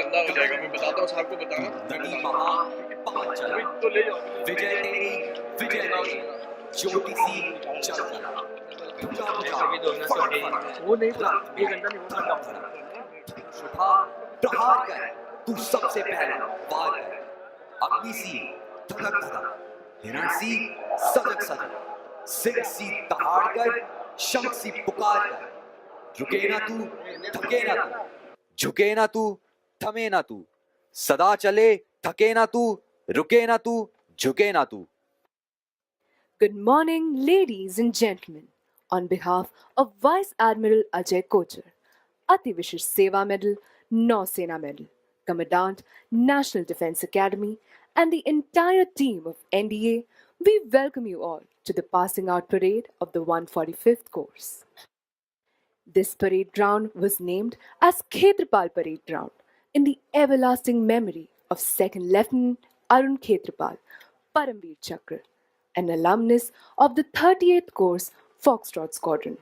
गंदा हो जाएगा, मैं बताता हूँ साहब को बताना। नदी बहा पवन चला, तो ले जाओ विजय तेरी विजय तेरी, ज्योति सी चल चला, पूजा पूजा फटाफट, वो नहीं था, ये घंटा नहीं होता उठा प्रहार कर, तू सबसे पहला वार कर, अग्नि सी धधक धधक, हिरण सी सजग सजग, सिंह सी दहाड़ कर, शंख सी पुकार कर, रुके ना तू थके ना तू, झुके ना तू थमे ना तू, सदा चले थके ना तू, रुके ना तू झुके ना तू। Good morning, ladies and gentlemen. On behalf of Vice Admiral Ajay Kochar, Ati Vishish Seva Medal, Nausena Medal, Commandant, National Defence Academy, and the entire team of NDA, we welcome you all to the passing out parade of the 145th course. This parade ground was named as Khetrapal Parade Ground in the everlasting memory of 2nd Lieutenant Arun Khetrapal, Paramveer Chakra, an alumnus of the 38th Course Foxtrot Squadron.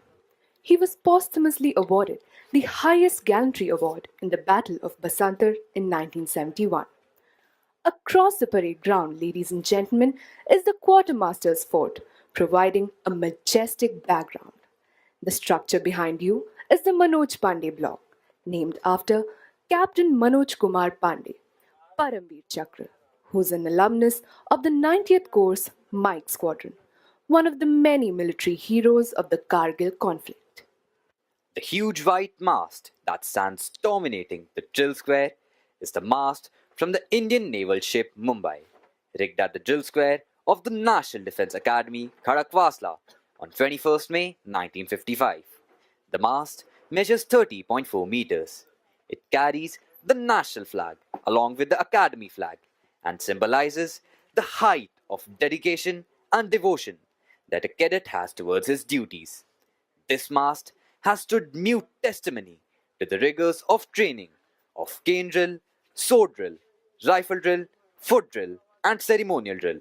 He was posthumously awarded the highest gallantry award in the Battle of Basantar in 1971. Across the parade ground, ladies and gentlemen, is the Quartermaster's Fort, providing a majestic background. The structure behind you is the Manoj Pandey block, named after Captain Manoj Kumar Pandey, Paramveer Chakra, who's an alumnus of the 90th Course Mike Squadron, one of the many military heroes of the Kargil conflict. The huge white mast that stands dominating the drill square is the mast from the Indian naval ship Mumbai, rigged at the drill square of the National Defence Academy, Khadakwasla, on 21st May 1955. The mast measures 30.4 meters. It carries the national flag along with the academy flag and symbolizes the height of dedication and devotion that a cadet has towards his duties. This mast has stood mute testimony to the rigors of training of cane drill, sword drill, rifle drill, foot drill, and ceremonial drill.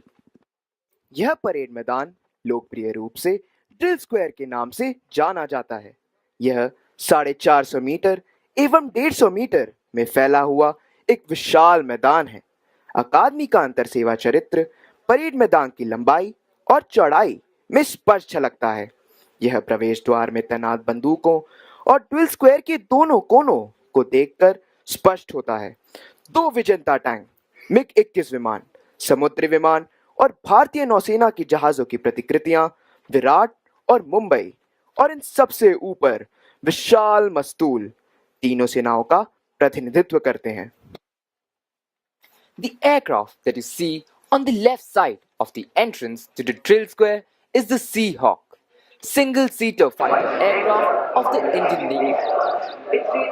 यह parade मैदान लोकप्रिय रूप से drill square के नाम से जाना जाता है। यह 450 मीटर एवं 150 मीटर में फैला हुआ एक विशाल मैदान है। अकादमी का अंतर सेवा चरित्र परेड मैदान की लंबाई और चौड़ाई में स्पष्ट झलकता है। यह प्रवेश द्वार में तैनात बंदूकों और ड्रिल स्क्वायर के दोनों कोनों को देखकर स्पष्ट होता है। 2 विजेता टैंक, मिग 21 विमान, समुद्री विमान और भारतीय नौसेना की जहाजों की प्रतिकृतियां विराट और मुंबई और इन सबसे ऊपर विशाल मस्तूल तीनों सेनाओं का प्रतिनिधित्व करते हैं। The aircraft that you see on the left side of the entrance to the drill square is the Seahawk, single-seater fighter aircraft of the Indian Navy. It's a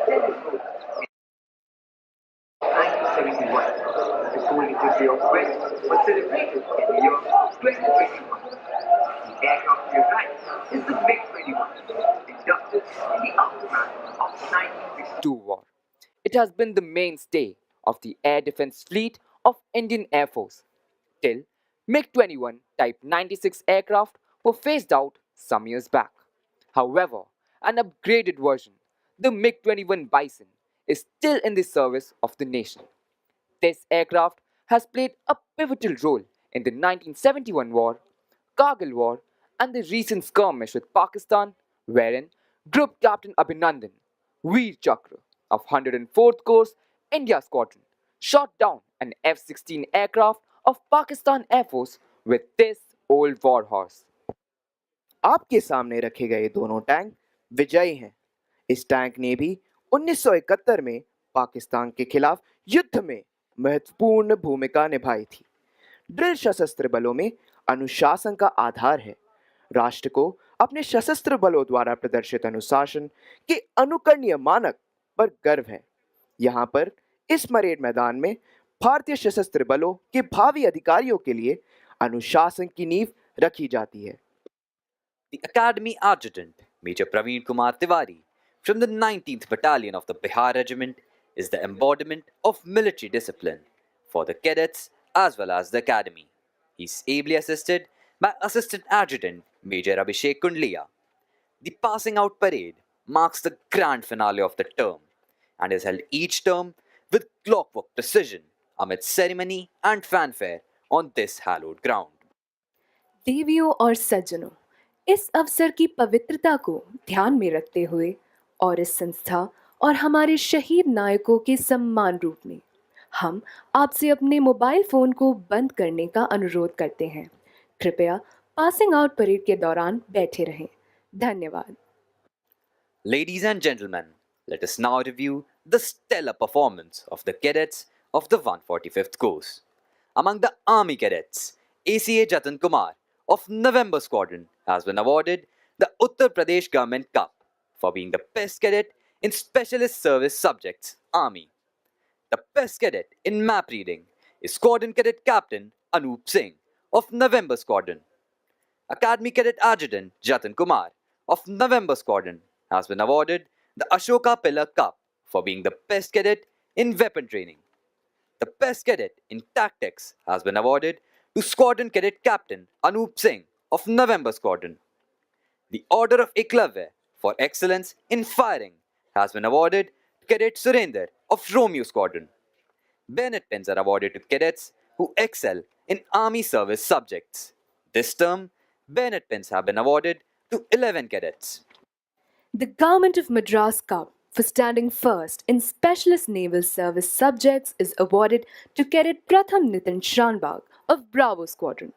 telescope. 1971, the Golden Jubilee of West was celebrated in the year 2021. The aircraft to your right is the MiG-21, inducted in the aftermath of the 1962 war. It has been the mainstay of the air defense fleet of Indian Air Force till MiG-21 Type 96 aircraft were phased out some years back. However, an upgraded version, the MiG-21 Bison, is still in the service of the nation. This aircraft has played a pivotal role in the 1971 war, Kargil war, and the recent skirmish with Pakistan, wherein Group Captain Abhinandan, Veer Chakra of 104th Course India Squadron, shot down an F-16 aircraft of Pakistan Air Force with this old warhorse. आपके सामने रखे गए दोनों tank विजयी हैं। इस tank ने भी 1971 में पाकिस्तान के खिलाफ युद्ध में महत्वपूर्ण भूमिका निभाई थी। ड्रिल सशस्त्र बलों में अनुशासन का आधार है। राष्ट्र को अपने सशस्त्र बलों द्वारा प्रदर्शित अनुशासन के अनुकरणीय मानक पर गर्व है। यहाँ पर इस परेड मैदान में भारतीय सशस्त्र बलों के भावी अधिकारियों के लिए अनुशासन की नींव रखी जाती है। The Academy Adjutant, Major Praveen Kumar Tiwari, from the 19th Battalion of the Bihar Regiment, is the embodiment of military discipline for the cadets as well as the Academy. He is ably assisted by Assistant Adjutant Major Abhishek Kundliya. The passing out parade marks the grand finale of the term and is held each term with clockwork precision amid ceremony and fanfare on this hallowed ground. देवियों और सज्जनों, इस अवसर की पवित्रता को ध्यान में रखते हुए और इस संस्था और हमारे शहीद नायकों के सम्मान रूप में हम आपसे अपने मोबाइल फोन को बंद करने का अनुरोध करते हैं। कृपया पासिंग आउट परेड के दौरान बैठे रहें। धन्यवाद। Ladies and gentlemen, let us now review the stellar performance of the cadets of the 145th Course. Among the Army cadets, ACA Jatan Kumar of November Squadron has been awarded the Uttar Pradesh Government Cup for being the best cadet in Specialist Service Subjects, Army. The best cadet in map reading is Squadron Cadet Captain Anup Singh of November Squadron. Academy Cadet Adjutant Jatan Kumar of November Squadron has been awarded the Ashoka Pillar Cup for being the best cadet in weapon training. The best cadet in tactics has been awarded to Squadron Cadet Captain Anup Singh of November Squadron. The Order of Eklavya for excellence in firing has been awarded to Cadet Surender of Romeo Squadron. Bennett pins are awarded to cadets who excel in Army service subjects. This term, Bennett pins have been awarded to 11 cadets. The Government of Madras Cup for standing first in Specialist Naval Service subjects is awarded to Cadet Pratham Nitin Shanbag of Bravo Squadron.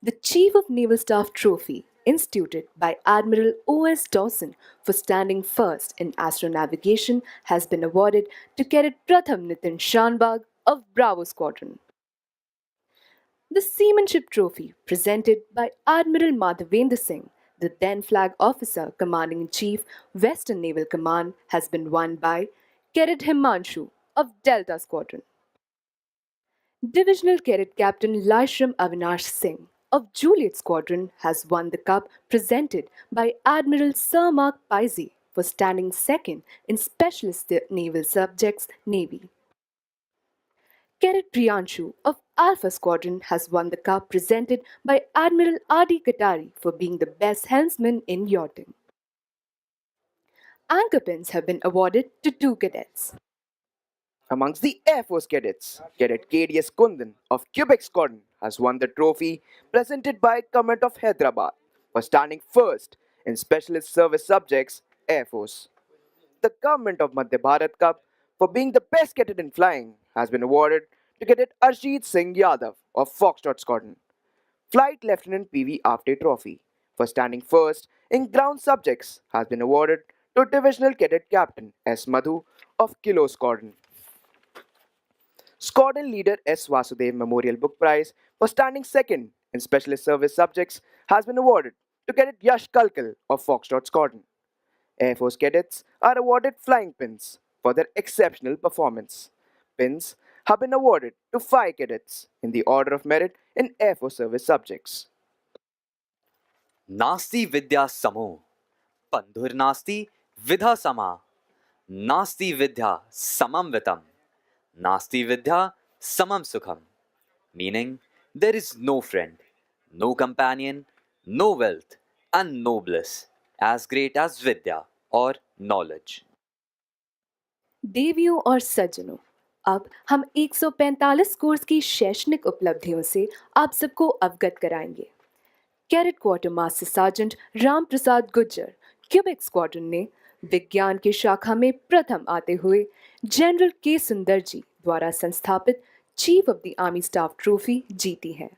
The Chief of Naval Staff Trophy, instituted by Admiral O.S. Dawson for standing first in astronavigation, has been awarded to Cadet Pratham Nitin Shanbag of Bravo Squadron. The Seamanship Trophy, presented by Admiral Madhavendra Singh, the then Flag Officer Commanding in Chief, Western Naval Command, has been won by Cadet Himanshu of Delta Squadron. Divisional Cadet Captain Laishram Avinash Singh of Juliet Squadron has won the cup presented by Admiral Sir Mark Pizy for standing second in Specialist Naval Subjects, Navy. Cadet Priyanshu of Alpha Squadron has won the cup presented by Admiral R.D. Katari for being the best helmsman in yachting. Anchor pins have been awarded to 2 cadets. Amongst the Air Force cadets, Cadet KDS Kundan of Quebec Squadron has won the trophy presented by Command of Hyderabad for standing first in Specialist Service Subjects, Air Force. The Government of Madhya Bharat Cup for being the best cadet in flying has been awarded to Cadet Arshid Singh Yadav of Foxtrot Squadron. Flight Lieutenant PV Afte Trophy for standing first in ground subjects has been awarded to Divisional Cadet Captain S. Madhu of Kilo Squadron. Squadron Leader S. Vasudev Memorial Book Prize for standing second in Specialist Service Subjects has been awarded to Cadet Yash Kalkal of Foxtrot Squadron. Air Force cadets are awarded flying pins for their exceptional performance. Pins have been awarded to 5 cadets in the order of merit in Air Force service subjects. Nasti Vidya Samo, Pandhur Nasti Vidha Sama, Nasti Vidya Samam Vitam, Nasti Vidya Samam Sukham, meaning there is no friend, no companion, no wealth, and no bliss as great as Vidya or knowledge. देवियों और सज्जनों, अब हम 145 course की शैक्षणिक उपलब्धियों से आप सबको अवगत कराएंगे। Cadet quartermaster sergeant Ram Prasad Gujjar Quebec squadron ने विज्ञान की शाखा में प्रथम आते हुए जनरल के सुंदर जी द्वारा संस्थापित chief of the army staff trophy जीती है।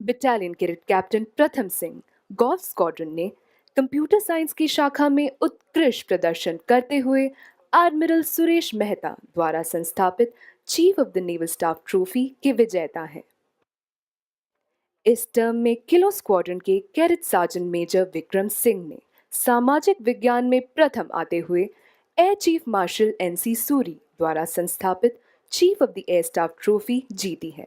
बटालियन कैडेट कैप्टन प्रथम सिंह गोल्फ स्क्वाड्रन ने कंप्यूटर साइंस की शाखा में उत्कृष्ट प्रदर्शन करते हुए एडमिरल सुरेश मेहता द्वारा संस्थापित chief of the naval staff trophy के विजेता हैं। इस टर्म में किलो स्क्वाड्रन के cadet sergeant major Vikram Singh ने सामाजिक विज्ञान में प्रथम आते हुए air chief marshal NC Suri द्वारा संस्थापित chief of the air staff trophy जीती है।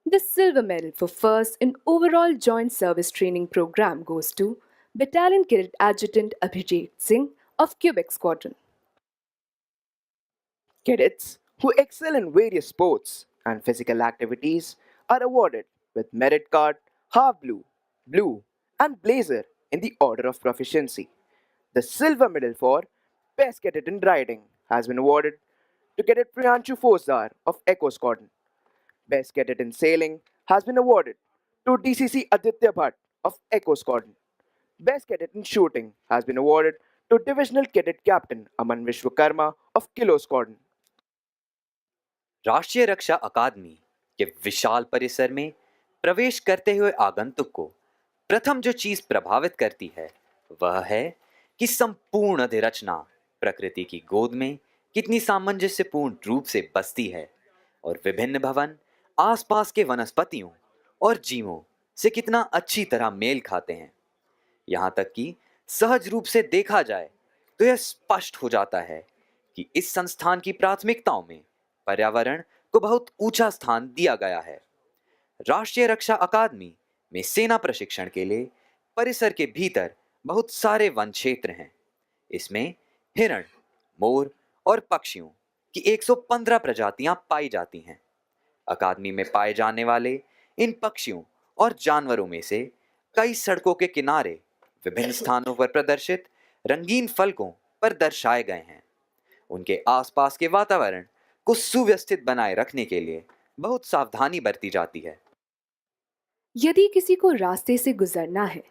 The silver medal for first in overall joint service training program goes to Battalion Cadet Adjutant Abhijit Singh of Quebec Squadron. Cadets who excel in various sports and physical activities are awarded with merit card, half blue, blue, and blazer in the order of proficiency. The silver medal for Best Cadet in Riding has been awarded to Cadet Priyanshu Fosdar of Echo Squadron. Best Cadet in Sailing has been awarded to DCC Aditya Bhatt of Echo Squadron. Best Cadet in Shooting has been awarded to Divisional Cadet Captain Aman Vishwakarma of Kilo Squadron. राष्ट्रीय रक्षा अकादमी के विशाल परिसर में प्रवेश करते हुए आगंतुक को प्रथम जो चीज प्रभावित करती है वह है कि संपूर्ण अधिरचना प्रकृति की गोद में कितनी सामंजस्यपूर्ण रूप से बसती है और विभिन्न भवन आसपास के वनस्पतियों और जीवों से कितना अच्छी तरह मेल खाते हैं। यहाँ तक कि सहज रूप से देखा जाए तो यह स्पष्ट हो जाता है कि इस संस्थान की प्राथमिकताओं में पर्यावरण को बहुत ऊंचा स्थान दिया गया है। राष्ट्रीय रक्षा अकादमी में सेना प्रशिक्षण के लिए परिसर के भीतर बहुत सारे वन क्षेत्र हैं। इसमें हिरण, मोर और पक्षियों की 115 प्रजातियां पाई जाती हैं। अकादमी में पाए जाने वाले इन पक्षियों और जानवरों में से कई सड़कों के किनारे विभिन्न स्थानों पर प्रदर्शित रंगीन फलकों पर दर्शाए गए हैं। उनके आसपास के वातावरण को सुव्यवस्थित बनाए रखने के लिए बहुत सावधानी बरती जाती है। यदि किसी को रास्ते से गुजरना है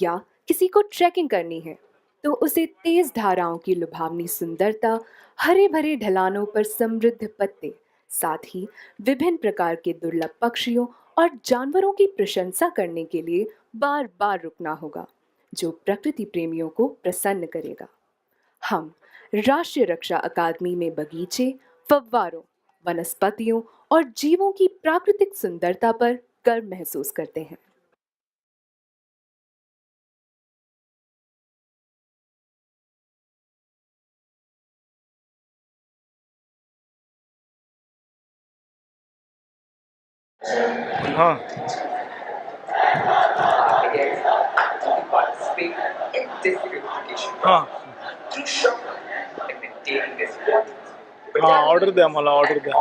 या किसी को ट्रैकिंग करनी है तो उसे तेज धाराओं की लुभावनी सुंदरता, हरे भरे ढलानों पर समृद्ध पत्ते, साथ ही विभिन्न प्रकार के दुर्लभ पक्षियों और जानवरों की प्रशंसा करने के लिए बार बार रुकना होगा, जो प्रकृति प्रेमियों को प्रसन्न करेगा। हम राष्ट्रीय रक्षा अकादमी में बगीचे, फव्वारों, वनस्पतियों और जीवों की प्राकृतिक सुंदरता पर गर्व महसूस करते हैं। हाँ Again, to participate in this purification हाँ through shock and maintaining their spot. हाँ ऑर्डर दे आम्हाला order they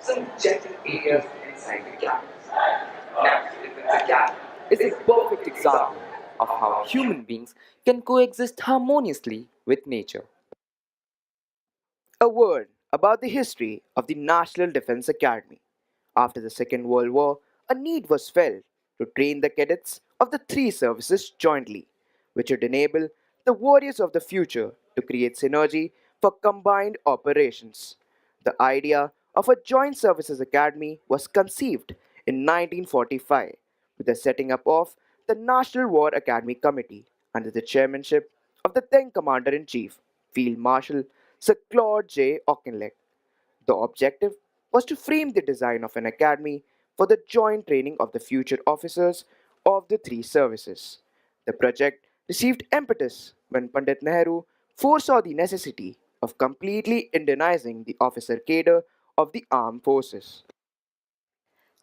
Some gentle areas inside the cabins. Now, within the cabin Is a perfect example of how human beings can coexist harmoniously with nature. A word about the history of the National Defense Academy. After the Second World War, a need was felt to train the cadets of the three services jointly, which would enable the warriors of the future to create synergy for combined operations. The idea of a joint services academy was conceived in 1945 with the setting up of the National War Academy Committee under the chairmanship of the then Commander in Chief, Field Marshal Sir Claude J. Auchinleck. The objective was to frame the design of an academy for the joint training of the future officers of the three services. The project received impetus when Pandit Nehru foresaw the necessity of completely Indianizing the officer cadre of the armed forces.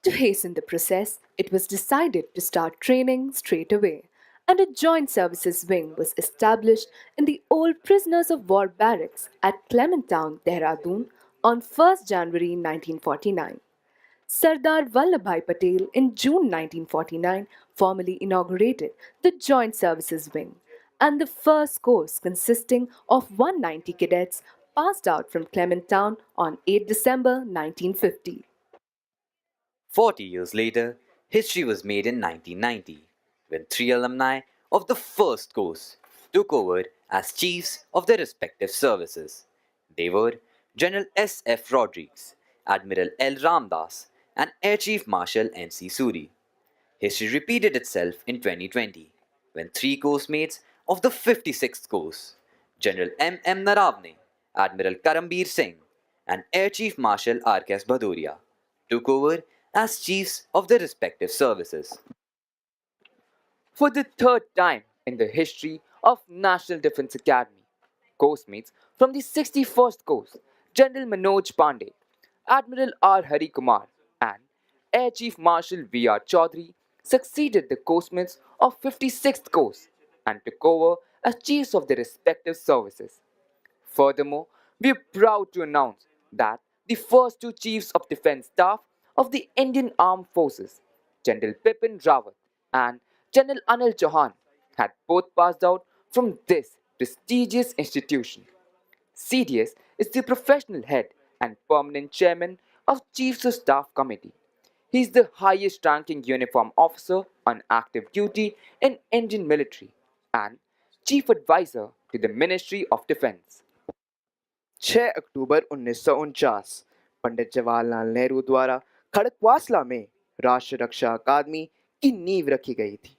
To hasten the process, it was decided to start training straight away, and a joint services wing was established in the old prisoners of war barracks at Clementown, Dehradun on 1st January 1949. Sardar Vallabhbhai Patel in June 1949 formally inaugurated the Joint Services Wing, and the first course consisting of 190 cadets passed out from Clementown on 8 December 1950. 40 years later, history was made in 1990 when three alumni of the first course took over as chiefs of their respective services. They were General S. F. Rodrigues, Admiral L. Ramdas, and Air Chief Marshal N. C. Suri. History repeated itself in 2020 when three course mates of the 56th course, General M. M. Naravne, Admiral Karambir Singh, and Air Chief Marshal R. K. S. Bhadoria, took over as chiefs of their respective services. For the third time in the history of National Defense Academy, course-mates from the 61st Course, General Manoj Pandey, Admiral R. Hari Kumar, and Air Chief Marshal V. R. Chaudhary succeeded the course-mates of 56th Course and took over as chiefs of their respective services. Furthermore, we are proud to announce that the first two Chiefs of Defence Staff of the Indian Armed Forces, General Bipin Rawat and General Anil Chauhan, had both passed out from this prestigious institution. CDS is the professional head and permanent chairman of Chiefs of Staff Committee. He is the highest ranking uniform officer on active duty in Indian military and chief advisor to the Ministry of Defense. 6 अक्टूबर 1949 पंडित जवाहरलाल नेहरू द्वारा खड़कवासला में राष्ट्रीय रक्षा अकादमी की नींव रखी गई थी।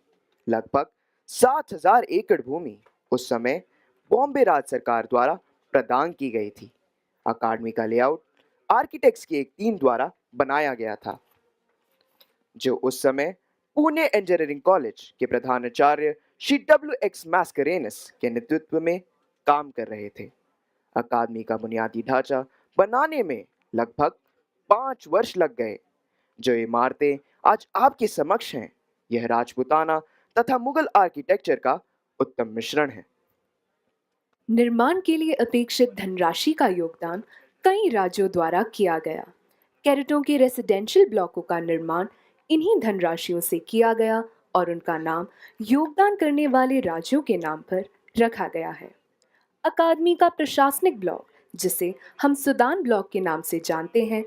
लगभग 7,000 एकड़ भूमि उस समय बॉम्बे राज्य सरकार द्वारा प्रदान की गई थी। अकादमी का लेआउट आर्किटेक्ट्स की एक टीम द्वारा बनाया गया था, जो उस समय पुणे इंजीनियरिंग कॉलेज के प्रधानाचार्य श्री W.X. मैस्करेनस के नेतृत्व में काम कर रहे थे। अकादमी का बुनियादी ढांचा बनाने में लगभग 5 वर्ष लग गए। जो इमारतें आज आपके समक्ष हैं, यह राजपूताना तथा मुगल आर्किटेक्चर का उत्तम मिश्रण है। निर्माण के लिए अपेक्षित धनराशि का योगदान कई राज्यों द्वारा किया गया। कैडेटों के रेसिडेंशियल ब्लॉकों का निर्माण इन्हीं धनराशियों से किया गया और उनका नाम योगदान करने वाले राज्यों के नाम पर रखा गया है। अकादमी का प्रशासनिक ब्लॉक, जिसे हम सूडान ब्लॉक के नाम से जानते हैं,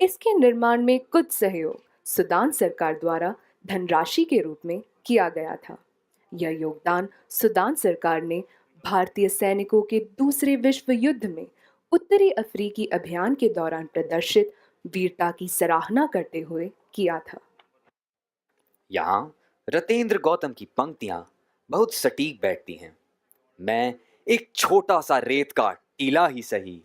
इसके निर्माण में कुछ सहयोग सूडान सरकार द्वारा धनराशि के रूप में किया गया था। यह योगदान सूडान सरकार ने भारतीय सैनिकों के दूसरे विश्व युद्ध में उत्तरी अफ्रीकी अभियान के दौरान प्रदर्शित वीरता की सराहना करते हुए किया था। यहाँ रतेंद्र गौतम की पंक्तियां बहुत सटीक बैठती हैं। मैं एक छोटा सा रेत का टीला ही सही,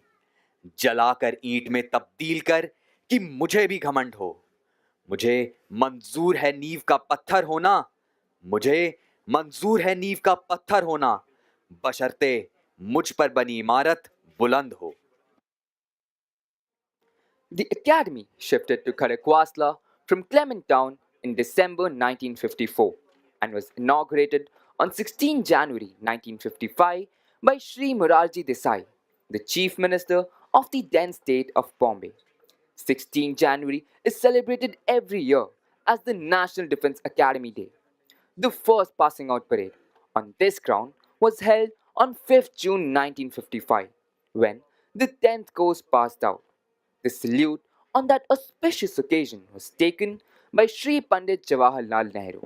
जलाकर ईंट में तब्दील कर कि मुझे भी घमंड हो। मुझे मंजूर है नींव का पत्थर होना, मुझे मंजूर है नींव का पत्थर होना, बशर्ते मुझ पर बनी इमारत बुलंद हो। The academy shifted to Khadakwasla from Clement Town in December 1954 and was inaugurated on 16 January 1955 by Sri Morarji Desai, the Chief Minister of the then state of Bombay. 16 January is celebrated every year as the National Defence Academy Day. The first passing out parade on this ground was held on 5th June 1955 when the 10th course passed out. The salute on that auspicious occasion was taken by Sri Pandit Jawaharlal Nehru.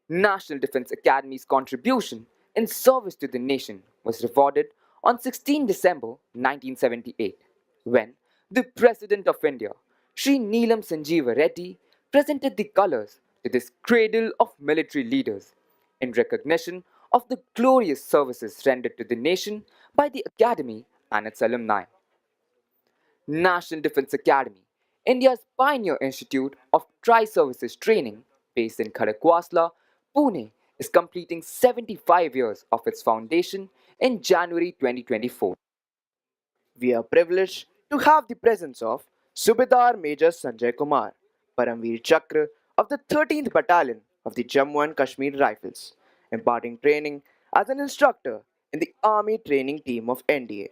National Defence Academy's contribution in service to the nation was rewarded on 16 December 1978 when the President of India, Sri Neelam Sanjeeva Reddy, presented the colours to this cradle of military leaders in recognition of the glorious services rendered to the nation by the Academy and its alumni. National Defence Academy, India's pioneer institute of tri-services training based in Khadakwasla, Pune, is completing 75 years of its foundation in January 2024. We are privileged to have the presence of Subedar Major Sanjay Kumar, Paramveer Chakra of the 13th Battalion of the Jammu and Kashmir Rifles, imparting training as an instructor in the Army Training Team of NDA.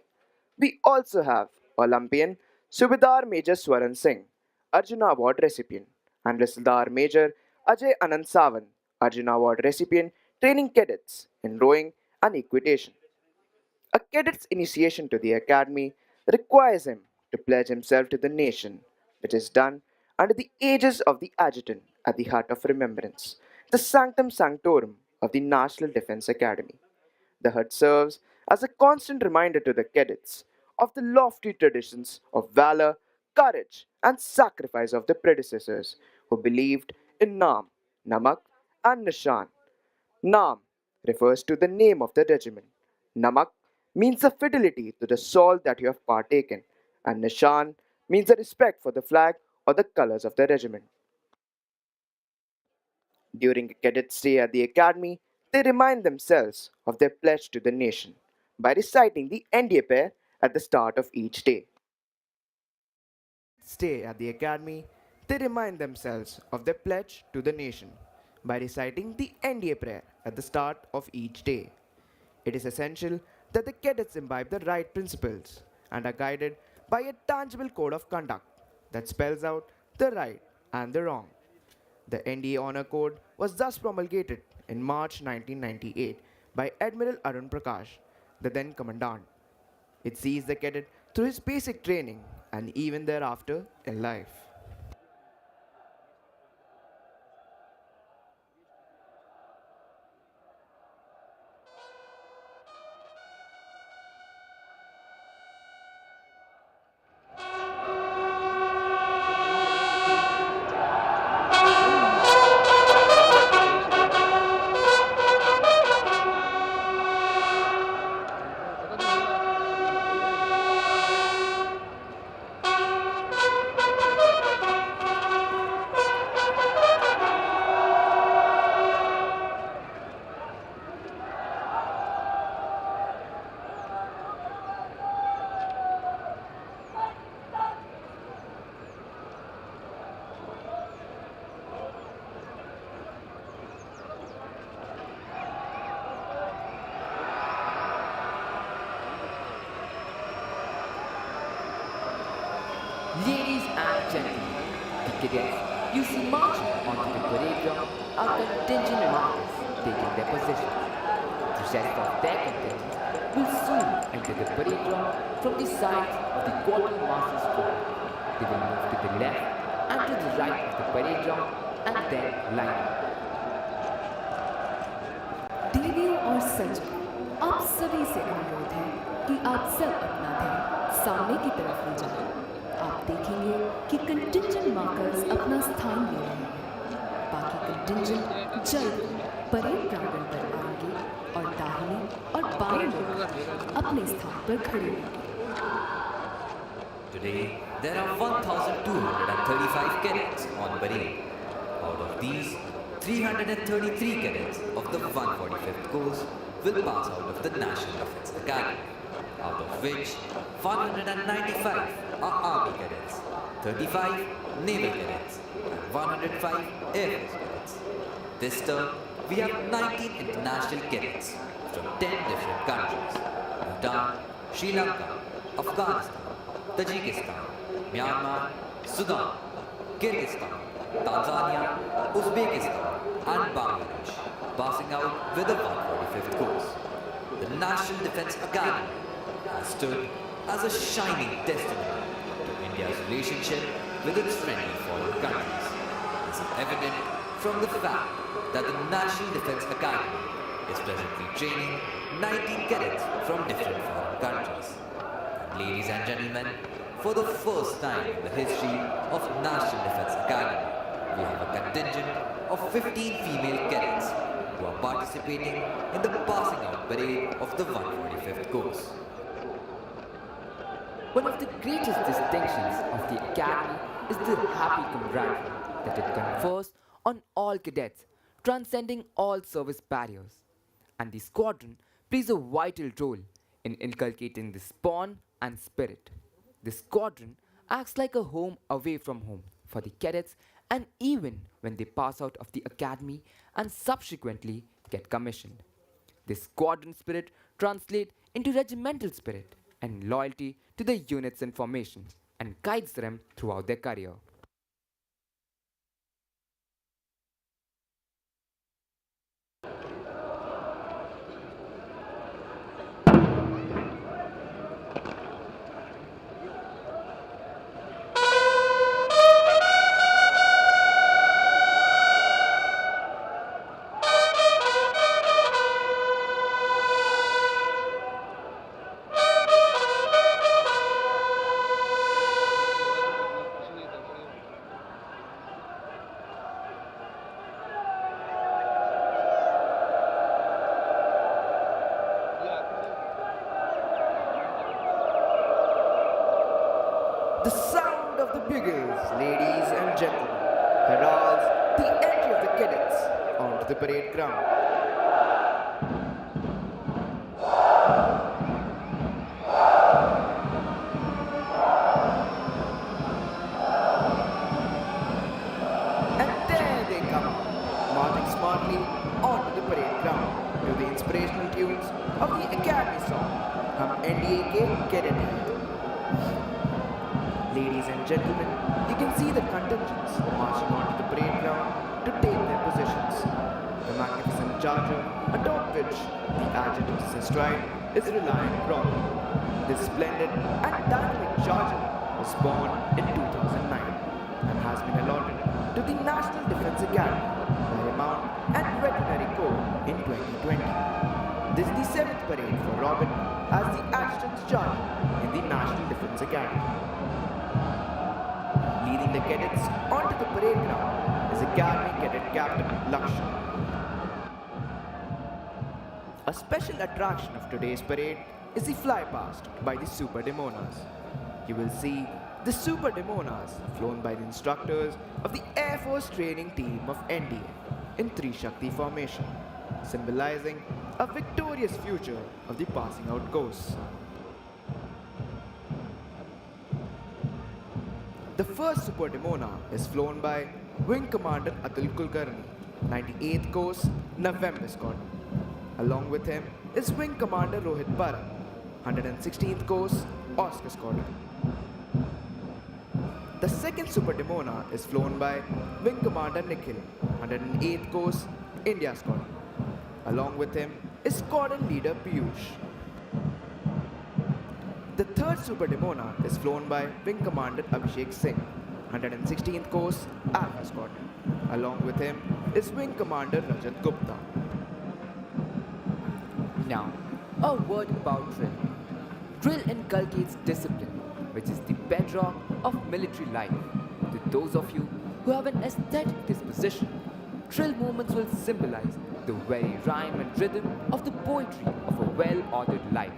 We also have Olympian Subedar Major Swaran Singh, Arjuna Award recipient, and Risaldar Major Ajay Anand Sawan, Arjuna Award recipient, training cadets in rowing and equitation. A cadet's initiation to the academy requires him to pledge himself to the nation, which is done under the aegis of the adjutant at the Heart of Remembrance, the Sanctum Sanctorum of the National Defence Academy. The hut serves as a constant reminder to the cadets of the lofty traditions of valor, courage, and sacrifice of the predecessors who believed in Naam, Namak, and Nishan. Naam refers to the name of the regiment. Namak means the fidelity to the salt that you have partaken, and Nishan means the respect for the flag or the colors of the regiment. During a cadet stay at the academy, they remind themselves of their pledge to the nation by reciting the NDA prayer at the start of each day. Stay at the academy, they remind themselves of their pledge to the nation by reciting the NDA prayer at the start of each day. It is essential that the cadets imbibe the right principles and are guided by a tangible code of conduct that spells out the right and the wrong. The NDA Honor Code was thus promulgated in March 1998 by Admiral Arun Prakash, the then commandant. It sees the cadet through his basic training and even thereafter in life. Ladies and gentlemen, the cadets you see marching onto the parade ground are contingent markers taking their positions. The rest of their contingent will soon enter the parade ground from the sides of the quartermaster's fort. They will move to the left and to the right of the parade ground and then line up. देवियों और सज्जनों, आप सभी से अनुरोध है कि आप सब अपना ध्यान सामने की तरफ ले जाएं। आप देखेंगे कि कंटिंजेंट मार्कर्स अपना स्थान ले रहे हैं। बाकी कंटिंजेंट जल्द परेड प्रांगण पर आएंगे और दाहिने और बाएं लोग अपने स्थान पर खड़े होंगे। Today, there are 1,235 cadets on parade. Out of these, 333 cadets of the 145th course will pass out of the National Defence Academy, out of which 195 are Army cadets, 35 Naval cadets, and 105 Air Force cadets. This term, we have 19 international cadets from 10 different countries: Bhutan, Sri Lanka, Afghanistan, Tajikistan, Myanmar, Sudan, Kyrgyzstan, Tanzania, Uzbekistan, and Bangladesh, passing out with the 145th course. The National Defence Academy has stood as a shining testimony to India's relationship with its friendly foreign countries. This is evident from the fact that the National Defence Academy is presently training 19 cadets from different foreign countries. Ladies and gentlemen, for the first time in the history of National Defence Academy, we have a contingent of 15 female cadets who are participating in the passing out parade of the 145th course. One of the greatest distinctions of the Academy is the happy camaraderie that it confers on all cadets, transcending all service barriers. And the squadron plays a vital role in inculcating this bond and spirit. The squadron acts like a home away from home for the cadets, and even when they pass out of the academy and subsequently get commissioned. This squadron spirit translates into regimental spirit and loyalty to the units in formation and guides them throughout their career. The sound of the bugles, ladies and gentlemen, heralds the entry of the cadets onto the parade ground. And there they come, marching smartly onto the parade ground to the inspirational tunes of the Academy song, Hum NDA Ke Cadet Hain. Ladies and gentlemen, you can see the contingents marching onto the parade ground to take their positions. The magnificent charger, atop which the adjutant is astride, is Reliant Robin. This splendid and dynamic charger was born in 2009 and has been allotted to the National Defense Academy by Remount and Veterinary Corps in 2020. This is the 7th parade for Robin as the Adjutant's Charger in the National Defense Academy. Leading the cadets onto the parade ground is Academy Cadet Captain Lakshya. A special attraction of today's parade is the flypast by the Super Demonas. You will see the Super Demonas flown by the instructors of the Air Force Training Team of NDA in Tri Shakti formation, symbolizing a victorious future of the passing out ghosts. The first Super Demona is flown by Wing Commander Atul Kulkarni, 98th Coast, November Squadron. Along with him is Wing Commander Rohit Parak, 116th Coast, Oscar Squadron. The second Super Demona is flown by Wing Commander Nikhil, 108th Coast, India Squadron. Along with him is Squadron Leader Piyush. The third Super Demona is flown by Wing Commander Abhishek Singh, 116th Coast, Alpha Squadron. Along with him is Wing Commander Rajat Gupta. Now, a word about drill. Drill inculcates discipline, which is the bedrock of military life. To those of you who have an aesthetic disposition, drill movements will symbolize the very rhyme and rhythm of the poetry of a well-ordered life.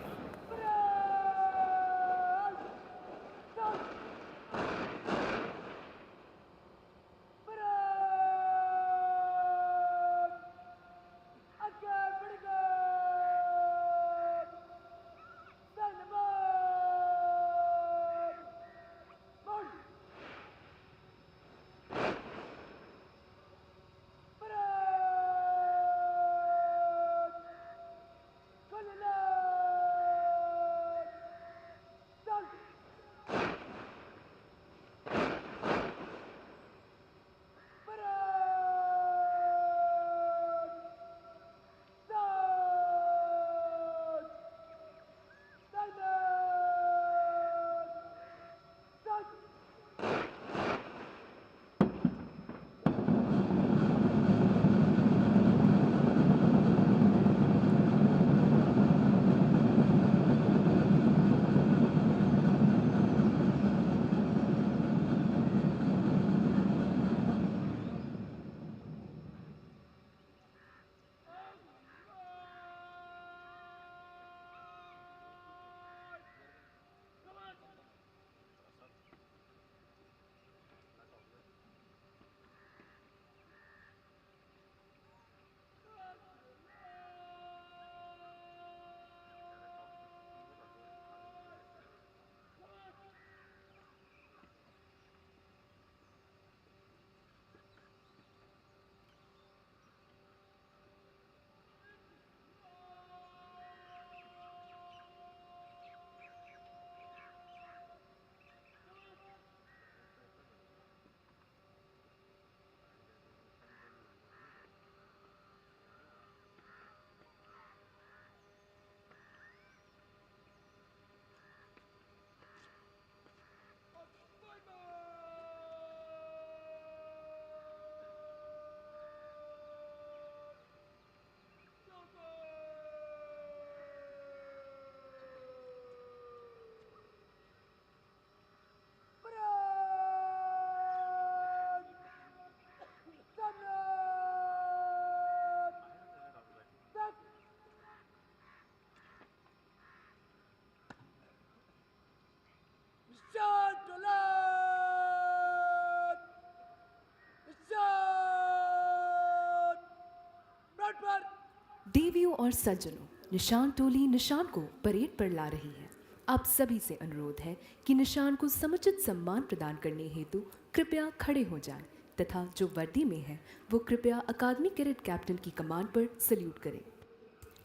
देवियों और सज्जनों, निशान टोली निशान को parade पर ला रही है। आप सभी से अनुरोध है कि निशान को समुचित सम्मान प्रदान करने हेतु कृपया खड़े हो जाएं तथा जो वर्दी में है वो कृपया अकादमी कैडेट कैप्टन की कमांड पर सल्यूट करें।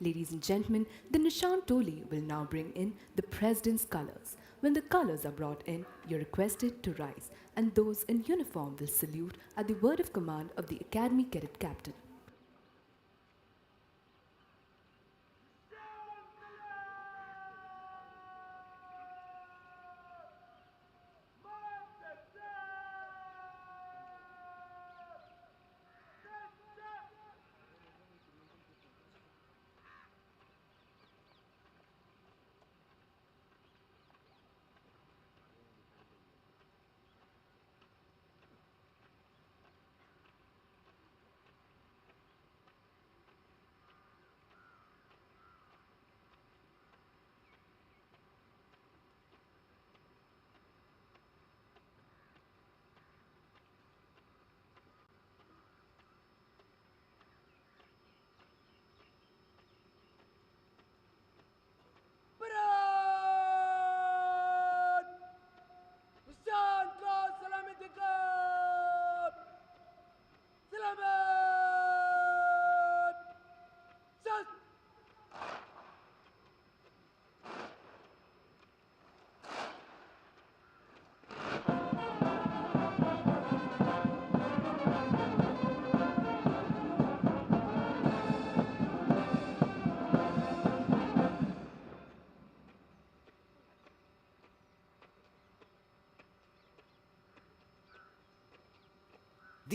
Ladies and gentlemen, the Nishan Toli will now bring in the President's colors. When the colors are brought in, you're requested to rise, and those in uniform will salute at the word of command of the Academy Cadet Captain.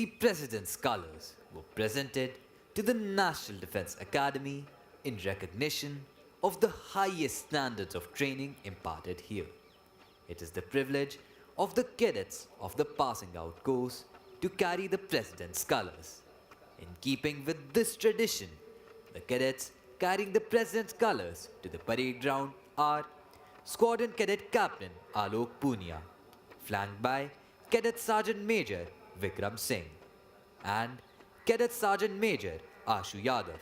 the President's colors were presented to the National Defense Academy in recognition of the highest standards of training imparted here. It is the privilege of the cadets of the passing out course to carry the President's colors. In keeping with this tradition, the cadets carrying the President's colors to the parade ground are Squadron Cadet Captain Alok Punia, flanked by Cadet Sergeant Major Vikram Singh and Cadet Sergeant Major Ashu Yadav.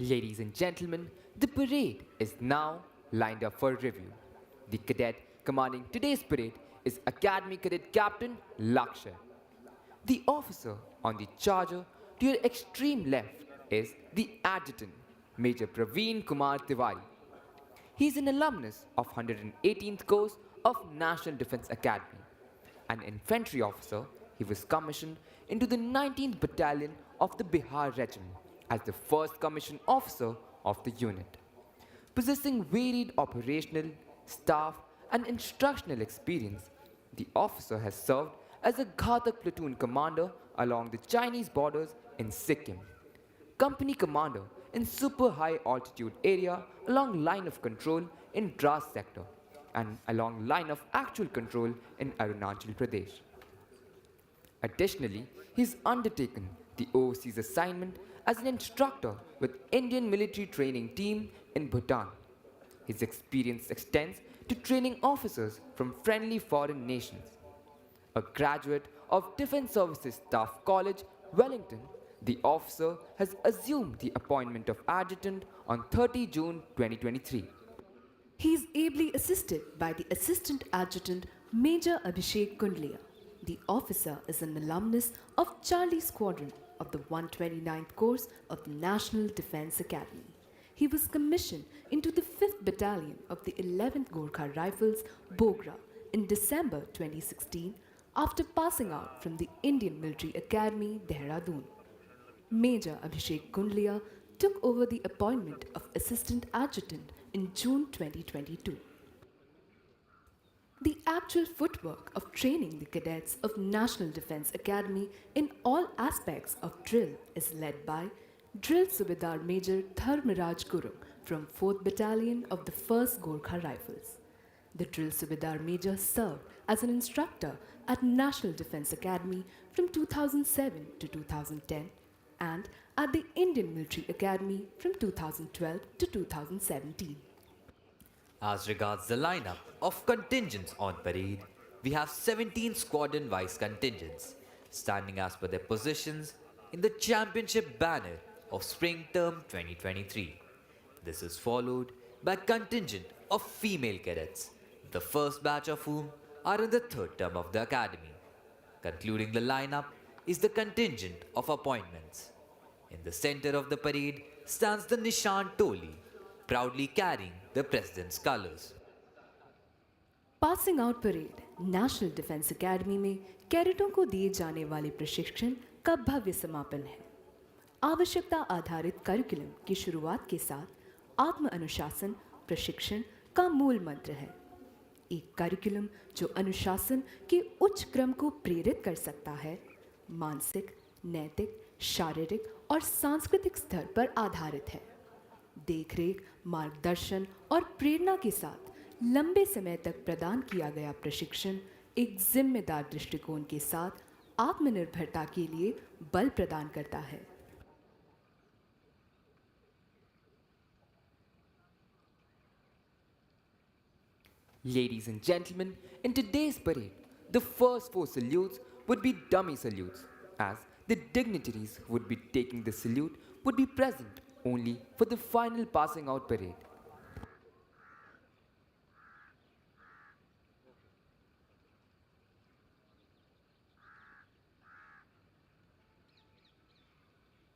Ladies and gentlemen, the parade is now lined up for review. The cadet commanding today's parade is Academy Cadet Captain Lakshya. The officer on the charger to your extreme left is the adjutant, Major Praveen Kumar Tiwari. He is an alumnus of 118th course of National Defense Academy. An infantry officer, he was commissioned into the 19th Battalion of the Bihar Regiment as the first commissioned officer of the unit. Possessing varied operational, staff, and instructional experience, the officer has served as a Ghatak platoon commander along the Chinese borders in Sikkim, company commander in super high altitude area along line of control in Dras sector, and along line of actual control in Arunachal Pradesh. Additionally, he has undertaken the overseas assignment as an instructor with Indian military training team in Bhutan. His experience extends to training officers from friendly foreign nations. A graduate of Defence Services Staff College, Wellington, the officer has assumed the appointment of adjutant on 30 June 2023. He is ably assisted by the Assistant Adjutant Major Abhishek Kundlia. The officer is an alumnus of Charlie Squadron of the 129th course of the National Defense Academy. He was commissioned into the 5th Battalion of the 11th Gorkha Rifles, Bogra, in December 2016 after passing out from the Indian Military Academy, Dehradun. Major Abhishek Kundlia took over the appointment of Assistant Adjutant in June 2022. The actual footwork of training the cadets of National Defense Academy in all aspects of drill is led by Drill Subedar Major Dharmaraj Gurung from 4th Battalion of the 1st Gorkha Rifles. The Drill Subedar Major served as an instructor at National Defense Academy from 2007 to 2010 and at the Indian Military Academy from 2012 to 2017. As regards the lineup of contingents on parade, we have 17 squadron-wise contingents, standing as per their positions in the championship banner of spring term 2023. This is followed by contingent of female cadets, the first batch of whom are in the third term of the academy. Concluding the lineup is the contingent of appointments. In the center of the parade stands the Nishan Toli, proudly carrying the president's colors. Passing out parade national defence academy में कैडेटों को दिए जाने वाले प्रशिक्षण का भव्य समापन है। आवश्यकता आधारित करिकुलम की शुरुआत के साथ आत्म अनुशासन प्रशिक्षण का मूल मंत्र है। एक करिकुलम जो अनुशासन के उच्च क्रम को प्रेरित कर सकता है, मानसिक, नैतिक, शारीरिक और सांस्कृतिक स्तर पर आधारित है। देखरेख, मार्गदर्शन और प्रेरणा के साथ लंबे समय तक प्रदान किया गया प्रशिक्षण एक जिम्मेदार दृष्टिकोण के साथ आत्मनिर्भरता के लिए बल प्रदान करता है। Ladies and gentlemen, in today's parade, the first four salutes would be dummy salutes, as the dignitaries who would be taking the salute would be present only for the final passing out parade.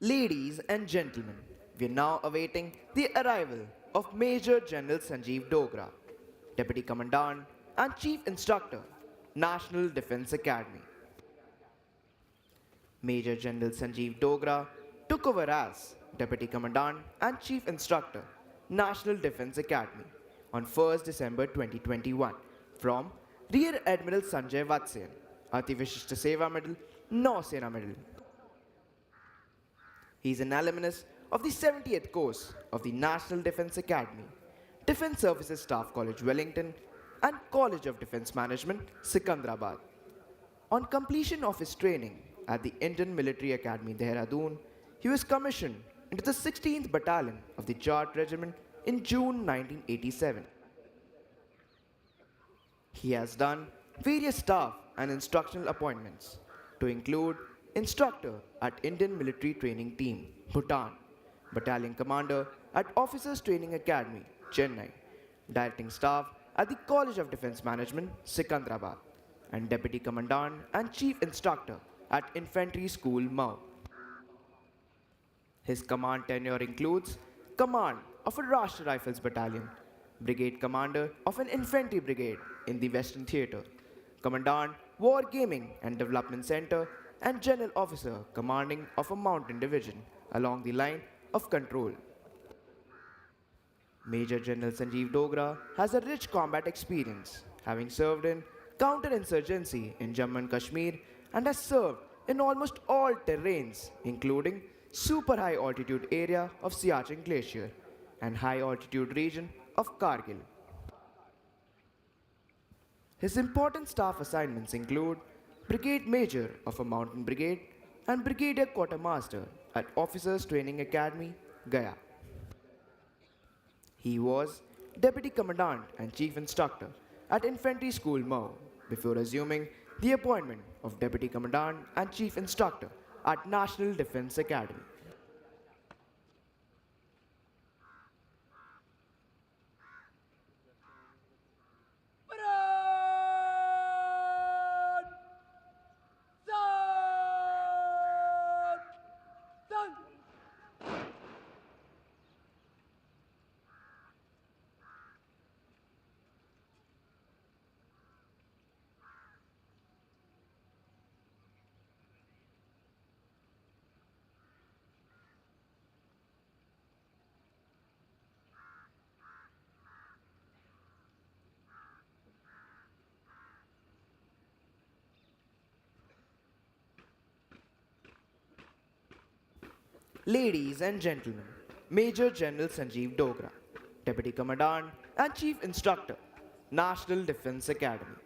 Ladies and gentlemen, we are now awaiting the arrival of Major General Sanjeev Dogra, Deputy Commandant and Chief Instructor, National Defence Academy. Major General Sanjeev Dogra took over as Deputy Commandant and Chief Instructor, National Defence Academy on 1st December 2021 from Rear Admiral Sanjay Vatsyan, Ati Vishishta Seva Medal, Nausena Medal. He is an alumnus of the 70th course of the National Defence Academy, Defence Services Staff College, Wellington, and College of Defence Management, Sikandrabad. On completion of his training at the Indian Military Academy, Dehradun, he was commissioned into the 16th Battalion of the Jat Regiment in June 1987. He has done various staff and instructional appointments, to include Instructor at Indian Military Training Team, Bhutan, Battalion Commander at Officers Training Academy, Chennai, Directing Staff at the College of Defence Management, Sikandrabad, and Deputy Commandant and Chief Instructor at Infantry School, Mau. His command tenure includes Command of a Rashtra Rifles Battalion, Brigade Commander of an Infantry Brigade in the Western Theatre, Commandant War Gaming and Development Center, and General Officer commanding of a mountain division along the line of control. Major General Sanjeev Dogra has a rich combat experience, having served in counterinsurgency in Jammu and Kashmir and has served in almost all terrains, including super high altitude area of Siachen Glacier and high altitude region of Kargil. His important staff assignments include Brigade Major of a Mountain Brigade and Brigadier Quartermaster at Officers Training Academy, Gaya. He was Deputy Commandant and Chief Instructor at Infantry School, Mau, before assuming the appointment of Deputy Commandant and Chief Instructor at National Defence Academy. Ladies and gentlemen, Major General Sanjeev Dogra, Deputy Commandant and Chief Instructor, National Defence Academy.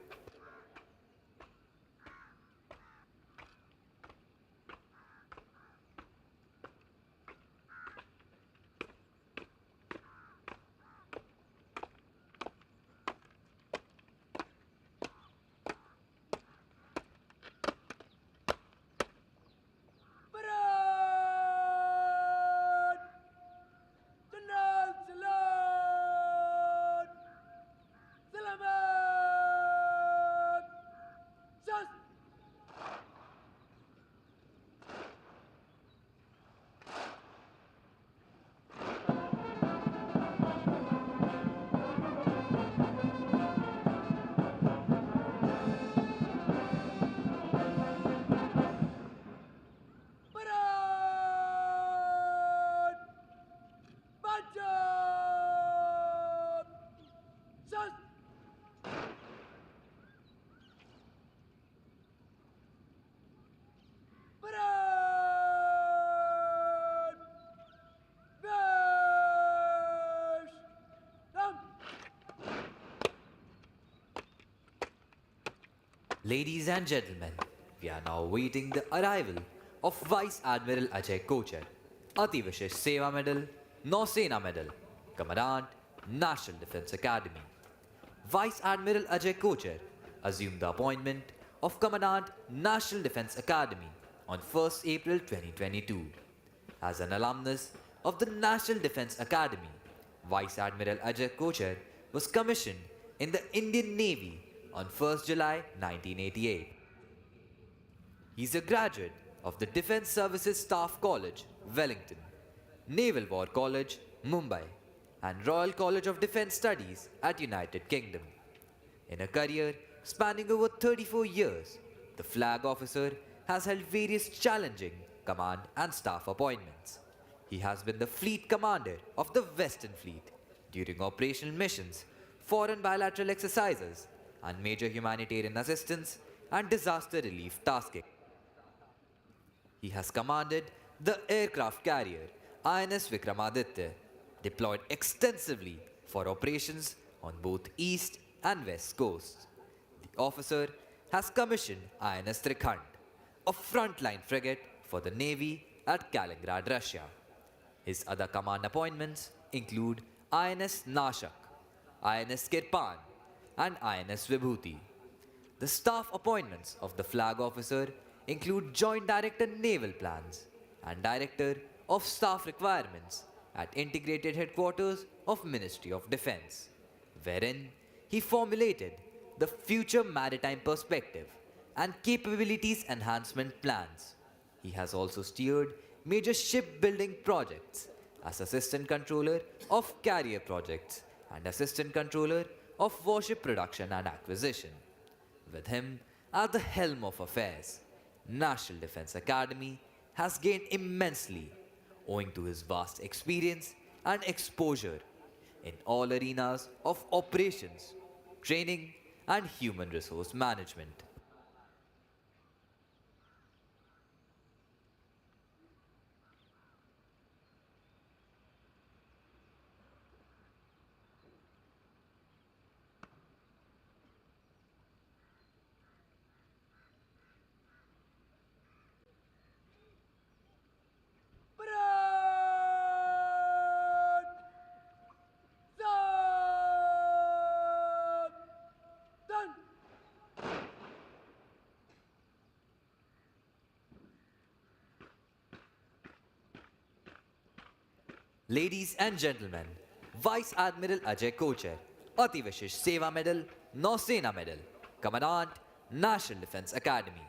Ladies and gentlemen, we are now waiting the arrival of Vice Admiral Ajay Kochar, Ati Vishesh Seva Medal, Nausena Medal, Commandant, National Defence Academy. Vice Admiral Ajay Kochar assumed the appointment of Commandant, National Defence Academy on 1st April 2022. As an alumnus of the National Defence Academy, Vice Admiral Ajay Kochar was commissioned in the Indian Navy on 1st July 1988. He is a graduate of the Defence Services Staff College, Wellington, Naval War College, Mumbai, and Royal College of Defence Studies at United Kingdom. In a career spanning over 34 years, the flag officer has held various challenging command and staff appointments. He has been the fleet commander of the Western Fleet during operational missions, foreign bilateral exercises, and major humanitarian assistance and disaster relief tasking. He has commanded the aircraft carrier INS Vikramaditya, deployed extensively for operations on both east and west coasts. The officer has commissioned INS Trikhand, a frontline frigate for the Navy at Kaliningrad, Russia. His other command appointments include INS Nashak, INS Kirpan, and INS Vibhuti. The staff appointments of the flag officer include Joint Director Naval Plans and Director of Staff Requirements at Integrated Headquarters of Ministry of Defence, wherein he formulated the Future Maritime Perspective and Capabilities Enhancement Plans. He has also steered major shipbuilding projects as Assistant Controller of Carrier Projects and Assistant Controller of Warship Production and Acquisition. With him at the helm of affairs, National Defence Academy has gained immensely owing to his vast experience and exposure in all arenas of operations, training, and human resource management. Ladies and gentlemen, Vice Admiral Ajay Kochar, Ati Vishesh Seva Medal, Nausena Medal, Commandant, National Defence Academy.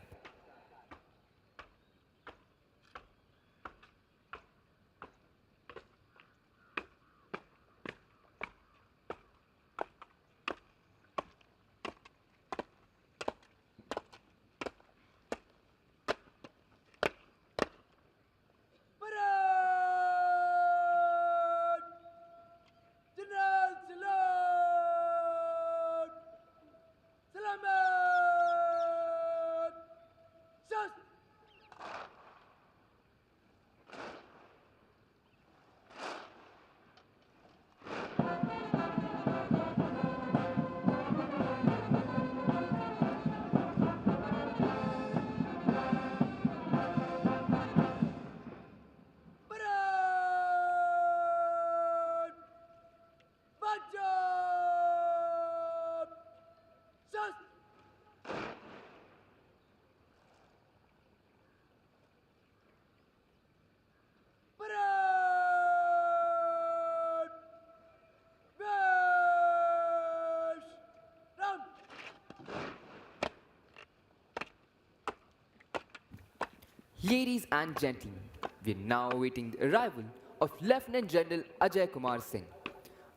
Ladies and gentlemen, we are now awaiting the arrival of Lieutenant General Ajay Kumar Singh,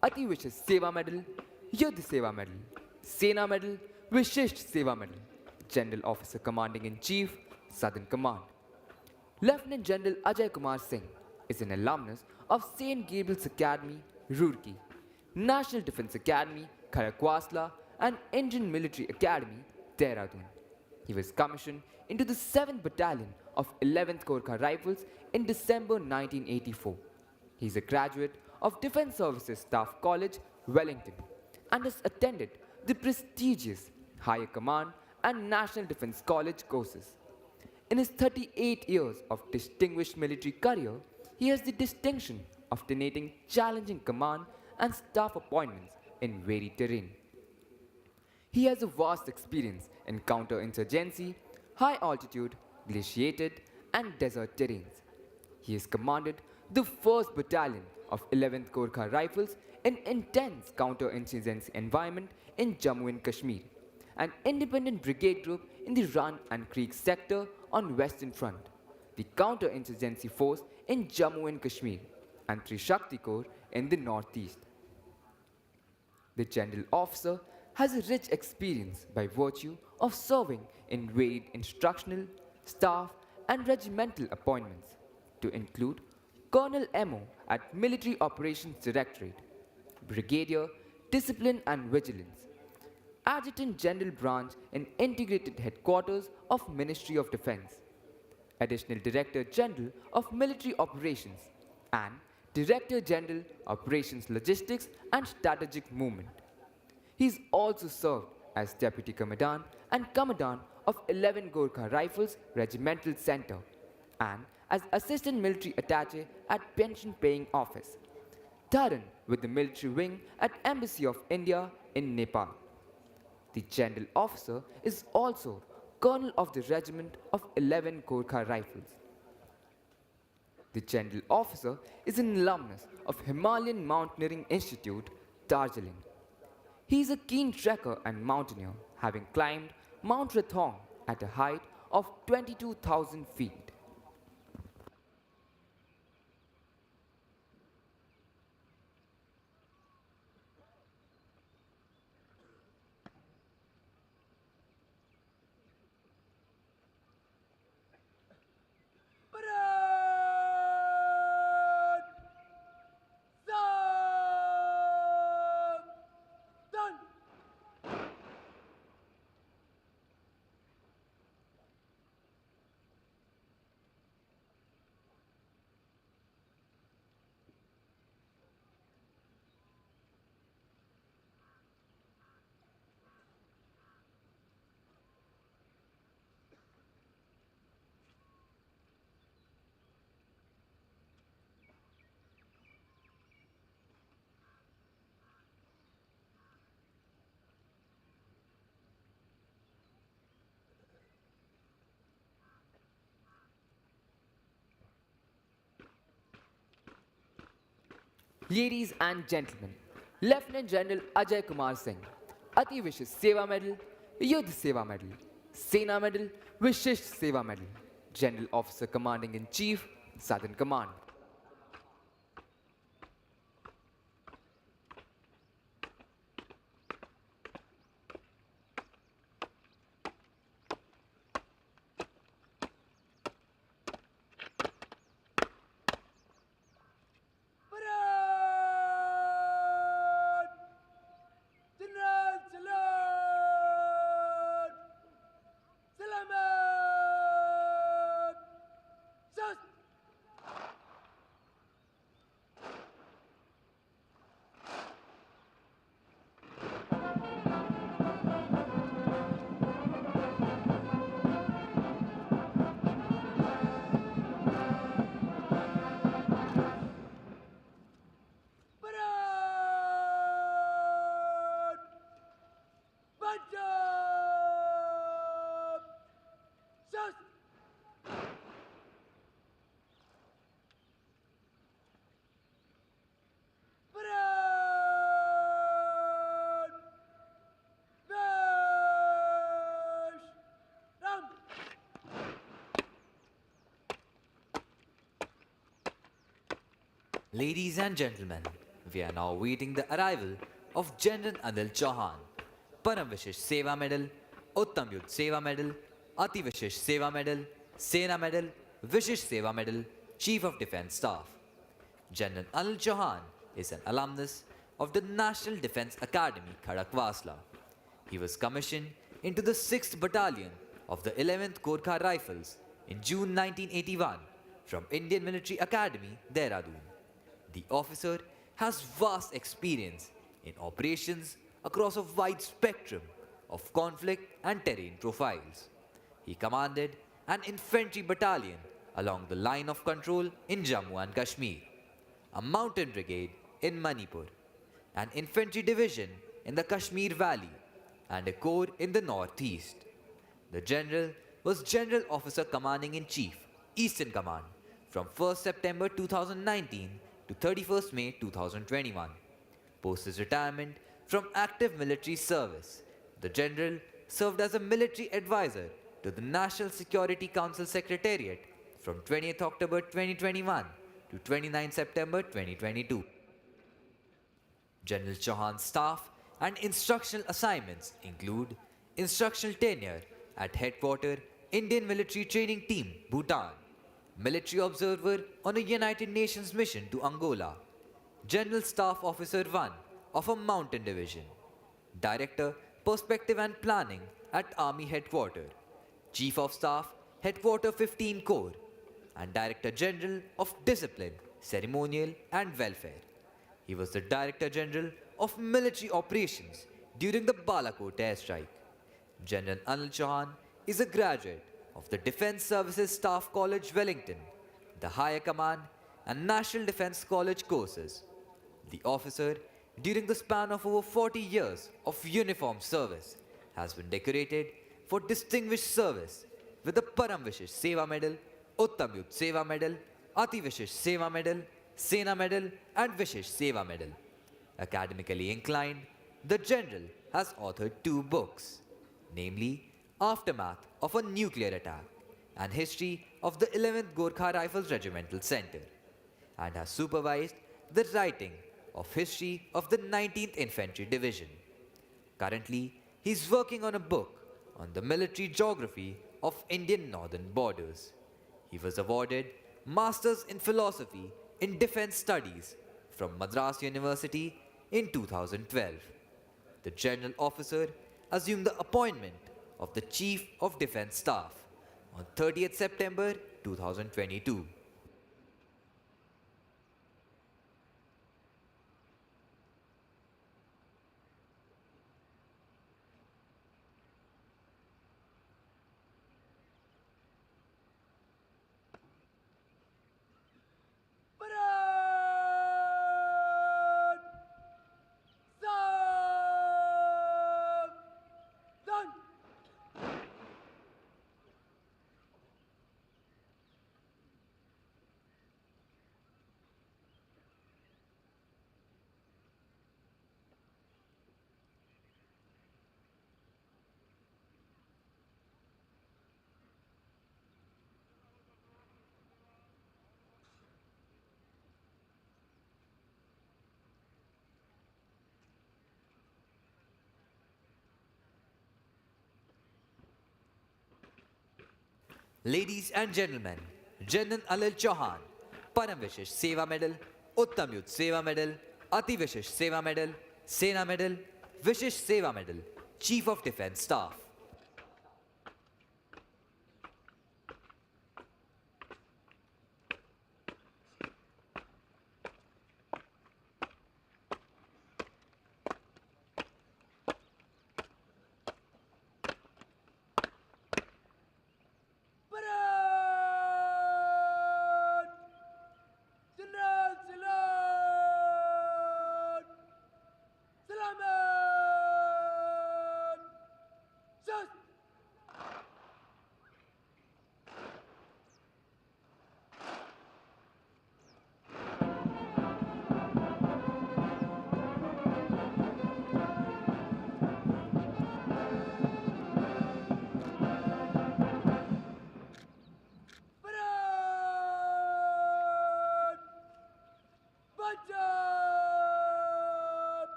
Ati Vishesh Seva Medal, Yudh Seva Medal, Sena Medal, Vishisht Seva Medal, General Officer Commanding in Chief, Southern Command. Lieutenant General Ajay Kumar Singh is an alumnus of St. Gabriel's Academy, Roorkee, National Defence Academy, Kharakwasla, and Indian Military Academy, Dehradun. He was commissioned into the 7th Battalion of 11th Gorkha Rifles in December 1984. He is a graduate of Defence Services Staff College, Wellington, and has attended the prestigious Higher Command and National Defense College courses. In his 38 years of distinguished military career, he has the distinction of tenanting challenging command and staff appointments in varied terrain. He has a vast experience in counterinsurgency, high altitude, glaciated, and desert terrains. He has commanded the 1st Battalion of 11th Gorkha Rifles in intense counterinsurgency environment in Jammu and Kashmir, an independent brigade group in the Run and Creek sector on Western Front, the counterinsurgency force in Jammu and Kashmir, and Trishakti Corps in the northeast. The general officer has a rich experience by virtue of serving in varied instructional, staff, and regimental appointments, to include Colonel MO at Military Operations Directorate, Brigadier Discipline and Vigilance, Adjutant General Branch in Integrated Headquarters of Ministry of Defense, Additional Director General of Military Operations, and Director General Operations Logistics and Strategic Movement. He is also served as Deputy Commandant and Commandant of 11 Gorkha Rifles Regimental Center and as Assistant Military Attaché at Pension Paying Office, Dharan with the military wing at Embassy of India in Nepal. The General Officer is also Colonel of the Regiment of 11 Gorkha Rifles. The General Officer is an alumnus of Himalayan Mountaineering Institute, Darjeeling. He is a keen trekker and mountaineer, having climbed Mount Rathong at a height of 22,000 feet. Ladies and gentlemen, Lieutenant General Ajay Kumar Singh, Ati Vishish Seva Medal, Yudh Seva Medal, Sena Medal, Vishish Seva Medal, General Officer Commanding in Chief, Southern Command. Ladies and gentlemen, we are now waiting the arrival of General Anil Chauhan, Param Vishish Seva Medal, Uttam Yudh Seva Medal, Ati Vishish Seva Medal, Sena Medal, Vishish Seva Medal, Chief of Defence Staff. General Anil Chauhan is an alumnus of the National Defence Academy, Khadakwasla. He was commissioned into the 6th Battalion of the 11th Gorkha Rifles in June 1981 from Indian Military Academy, Dehradun. The officer has vast experience in operations across a wide spectrum of conflict and terrain profiles. He commanded an infantry battalion along the line of control in Jammu and Kashmir, a mountain brigade in Manipur, an infantry division in the Kashmir Valley, and a corps in the northeast. The general was General Officer Commanding in Chief, Eastern Command, from 1st September 2019 to 31st May 2021. Post his retirement from active military service, the general served as a military advisor to the National Security Council Secretariat from 20th October 2021 to 29 September 2022. General Chauhan's staff and instructional assignments include instructional tenure at Headquarter Indian Military Training Team, Bhutan, Military Observer on a United Nations mission to Angola, General Staff Officer 1 of a Mountain Division, Director Perspective and Planning at Army Headquarter, Chief of Staff Headquarter 15 Corps, and Director General of Discipline, Ceremonial and Welfare. He was the Director General of Military Operations during the Balakot airstrike. General Anil Chauhan is a graduate of the Defence Services Staff College, Wellington, the Higher Command and National Defence College courses. The officer, during the span of over 40 years of uniformed service, has been decorated for distinguished service with the Param Vishish Seva Medal, Uttam Yudh Seva Medal, Ati Vishish Seva Medal, Sena Medal and Vishish Seva Medal. Academically inclined, the general has authored 2 books, namely Aftermath of a Nuclear Attack and History of the 11th Gorkha Rifles Regimental Center, and has supervised the writing of History of the 19th Infantry Division. Currently, he is working on a book on the military geography of Indian northern borders. He was awarded Masters in Philosophy in Defense Studies from Madras University in 2012. The general officer assumed the appointment of the Chief of Defense Staff on 30th September 2022. Ladies and gentlemen, General Anil Chauhan, Param Vishish Seva Medal, Uttam Yudh Seva Medal, Ati Vishish Seva Medal, Sena Medal, Vishish Seva Medal, Chief of Defence Staff.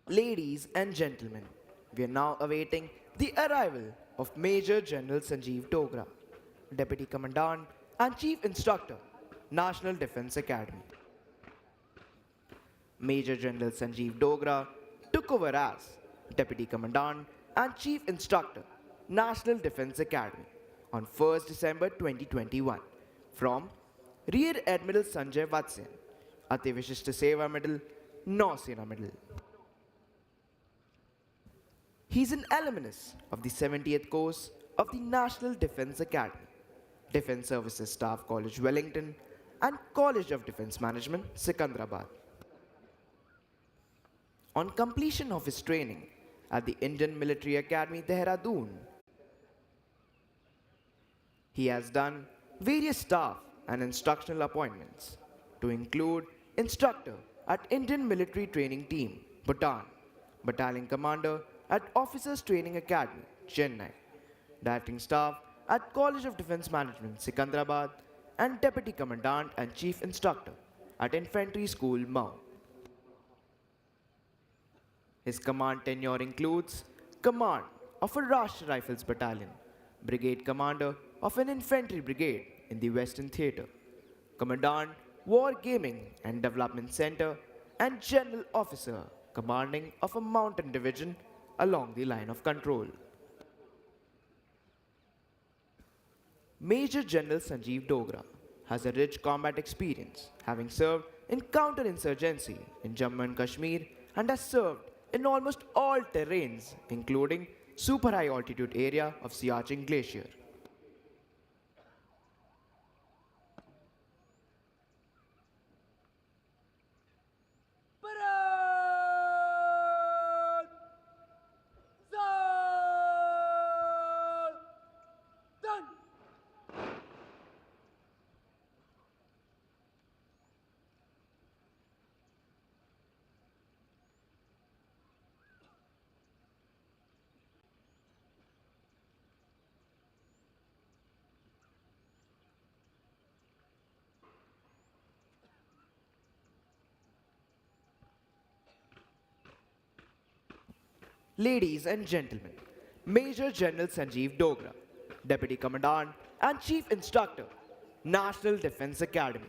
Ladies and gentlemen, we are now awaiting the arrival of Major General Sanjeev Dogra, Deputy Commandant and Chief Instructor, National Defence Academy. Major General Sanjeev Dogra took over as Deputy Commandant and Chief Instructor, National Defence Academy on 1st December 2021 from Rear Admiral Sanjay Vatsyan, Ati Vishishta Seva Medal, Nausena Medal. He is an alumnus of the 70th course of the National Defence Academy, Defence Services Staff College Wellington, and College of Defence Management, Secunderabad. On completion of his training at the Indian Military Academy, Dehradun, he has done various staff and instructional appointments, to include instructor at Indian Military Training Team, Bhutan, Battalion Commander at Officers Training Academy, Chennai, Directing Staff at College of Defence Management, Secunderabad, and Deputy Commandant and Chief Instructor at Infantry School, Mau. His command tenure includes command of a Rashtriya Rifles Battalion, Brigade Commander of an Infantry Brigade in the Western Theatre, Commandant War Gaming and Development Center, and General Officer commanding of a mountain division along the line of control. Major General Sanjeev Dogra has a rich combat experience, having served in counterinsurgency in Jammu and Kashmir and has served in almost all terrains, including super high altitude area of Siachen Glacier. Ladies and gentlemen, Major General Sanjeev Dogra, Deputy Commandant and Chief Instructor, National Defence Academy.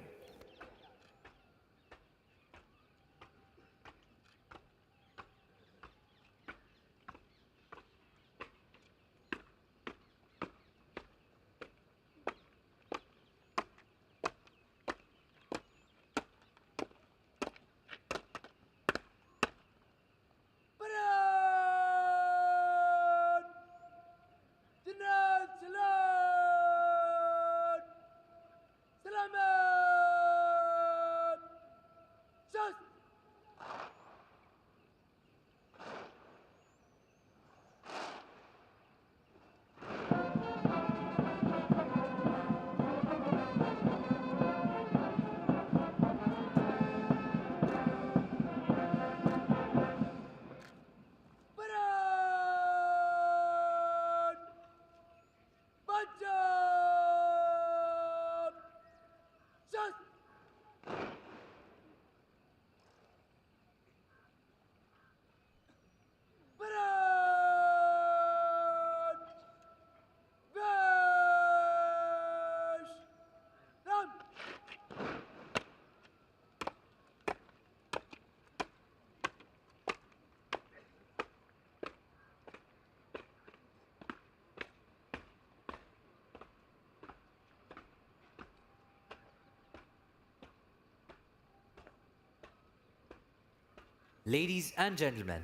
Ladies and gentlemen,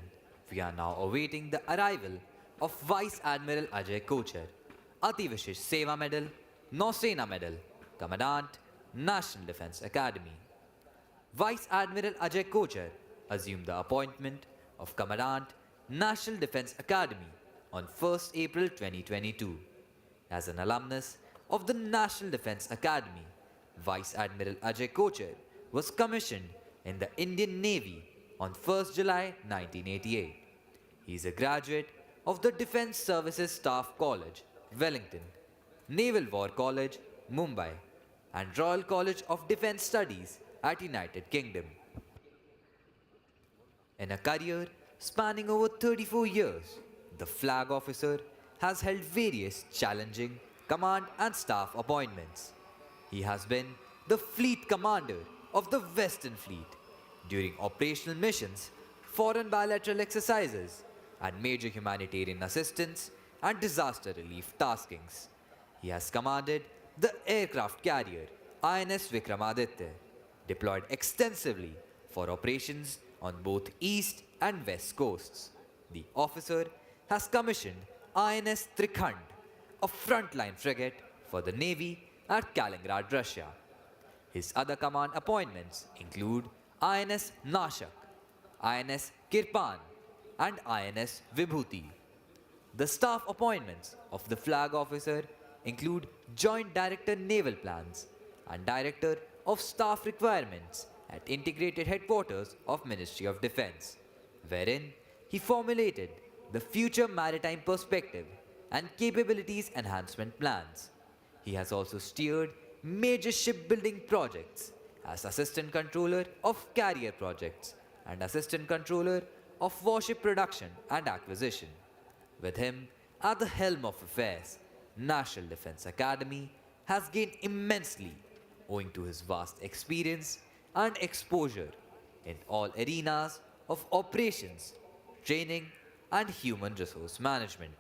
we are now awaiting the arrival of Vice Admiral Ajay Kochar, Ati Vishish Seva Medal, Nausena Medal, Commandant, National Defence Academy. Vice Admiral Ajay Kochar assumed the appointment of Commandant, National Defence Academy on 1st April 2022. As an alumnus of the National Defence Academy, Vice Admiral Ajay Kochar was commissioned in the Indian Navy on 1st July 1988. He is a graduate of the Defence Services Staff College, Wellington, Naval War College, Mumbai, and Royal College of Defence Studies at United Kingdom. In a career Spanning over 34 years, the flag officer has held various challenging command and staff appointments. He has been the fleet commander of the Western Fleet during operational missions, foreign bilateral exercises, and major humanitarian assistance and disaster relief taskings. He has commanded the aircraft carrier INS Vikramaditya, deployed extensively for operations on both east and west coasts. The officer has commissioned INS Trikhand, a frontline frigate for the Navy at Kaliningrad, Russia. His other command appointments include INS Nashak, INS Kirpan, and INS Vibhuti. The staff appointments of the flag officer include Joint Director Naval Plans and Director of Staff Requirements at Integrated Headquarters of Ministry of Defense, wherein he formulated the future maritime perspective and capabilities enhancement plans. He has also steered major shipbuilding projects as Assistant Controller of Carrier Projects and Assistant Controller of Warship Production and Acquisition. With him at the helm of affairs, National Defense Academy has gained immensely owing to his vast experience and exposure in all arenas of operations, training, and human resource management.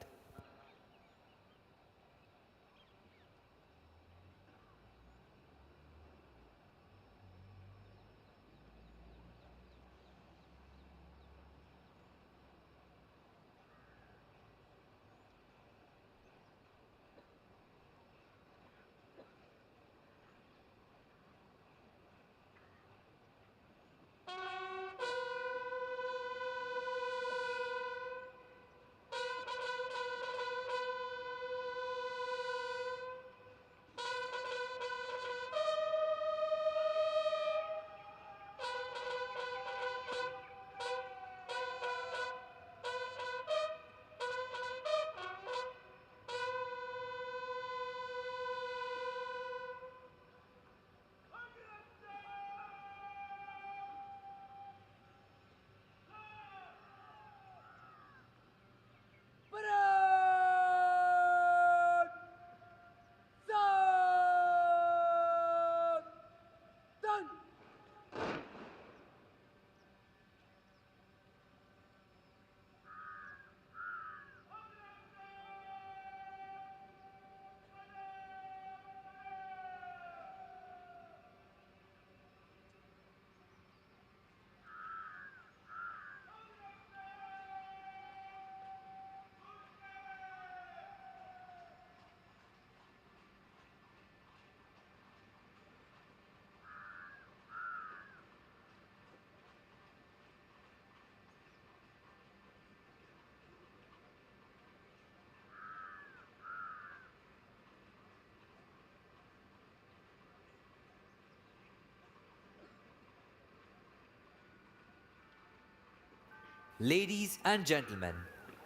Ladies and gentlemen,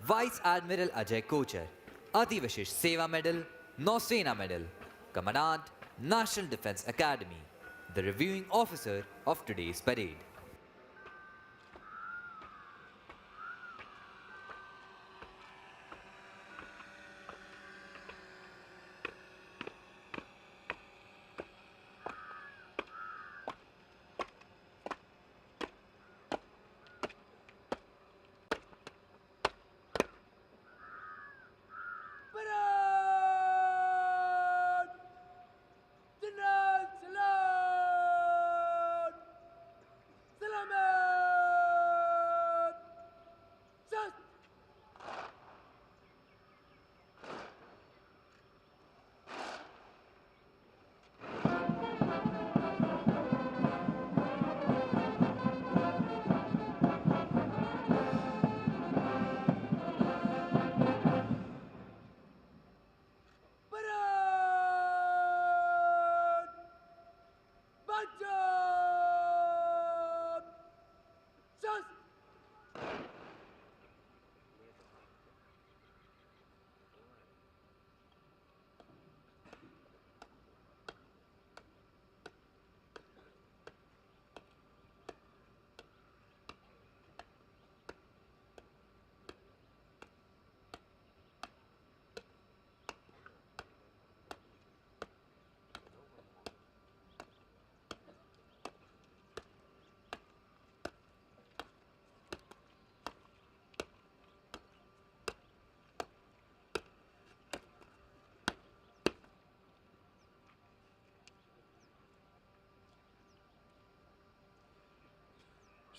Vice Admiral Ajay Kochar, Ati Vishish Seva Medal, Nausena Medal, Commandant, National Defense Academy, the reviewing officer of today's parade.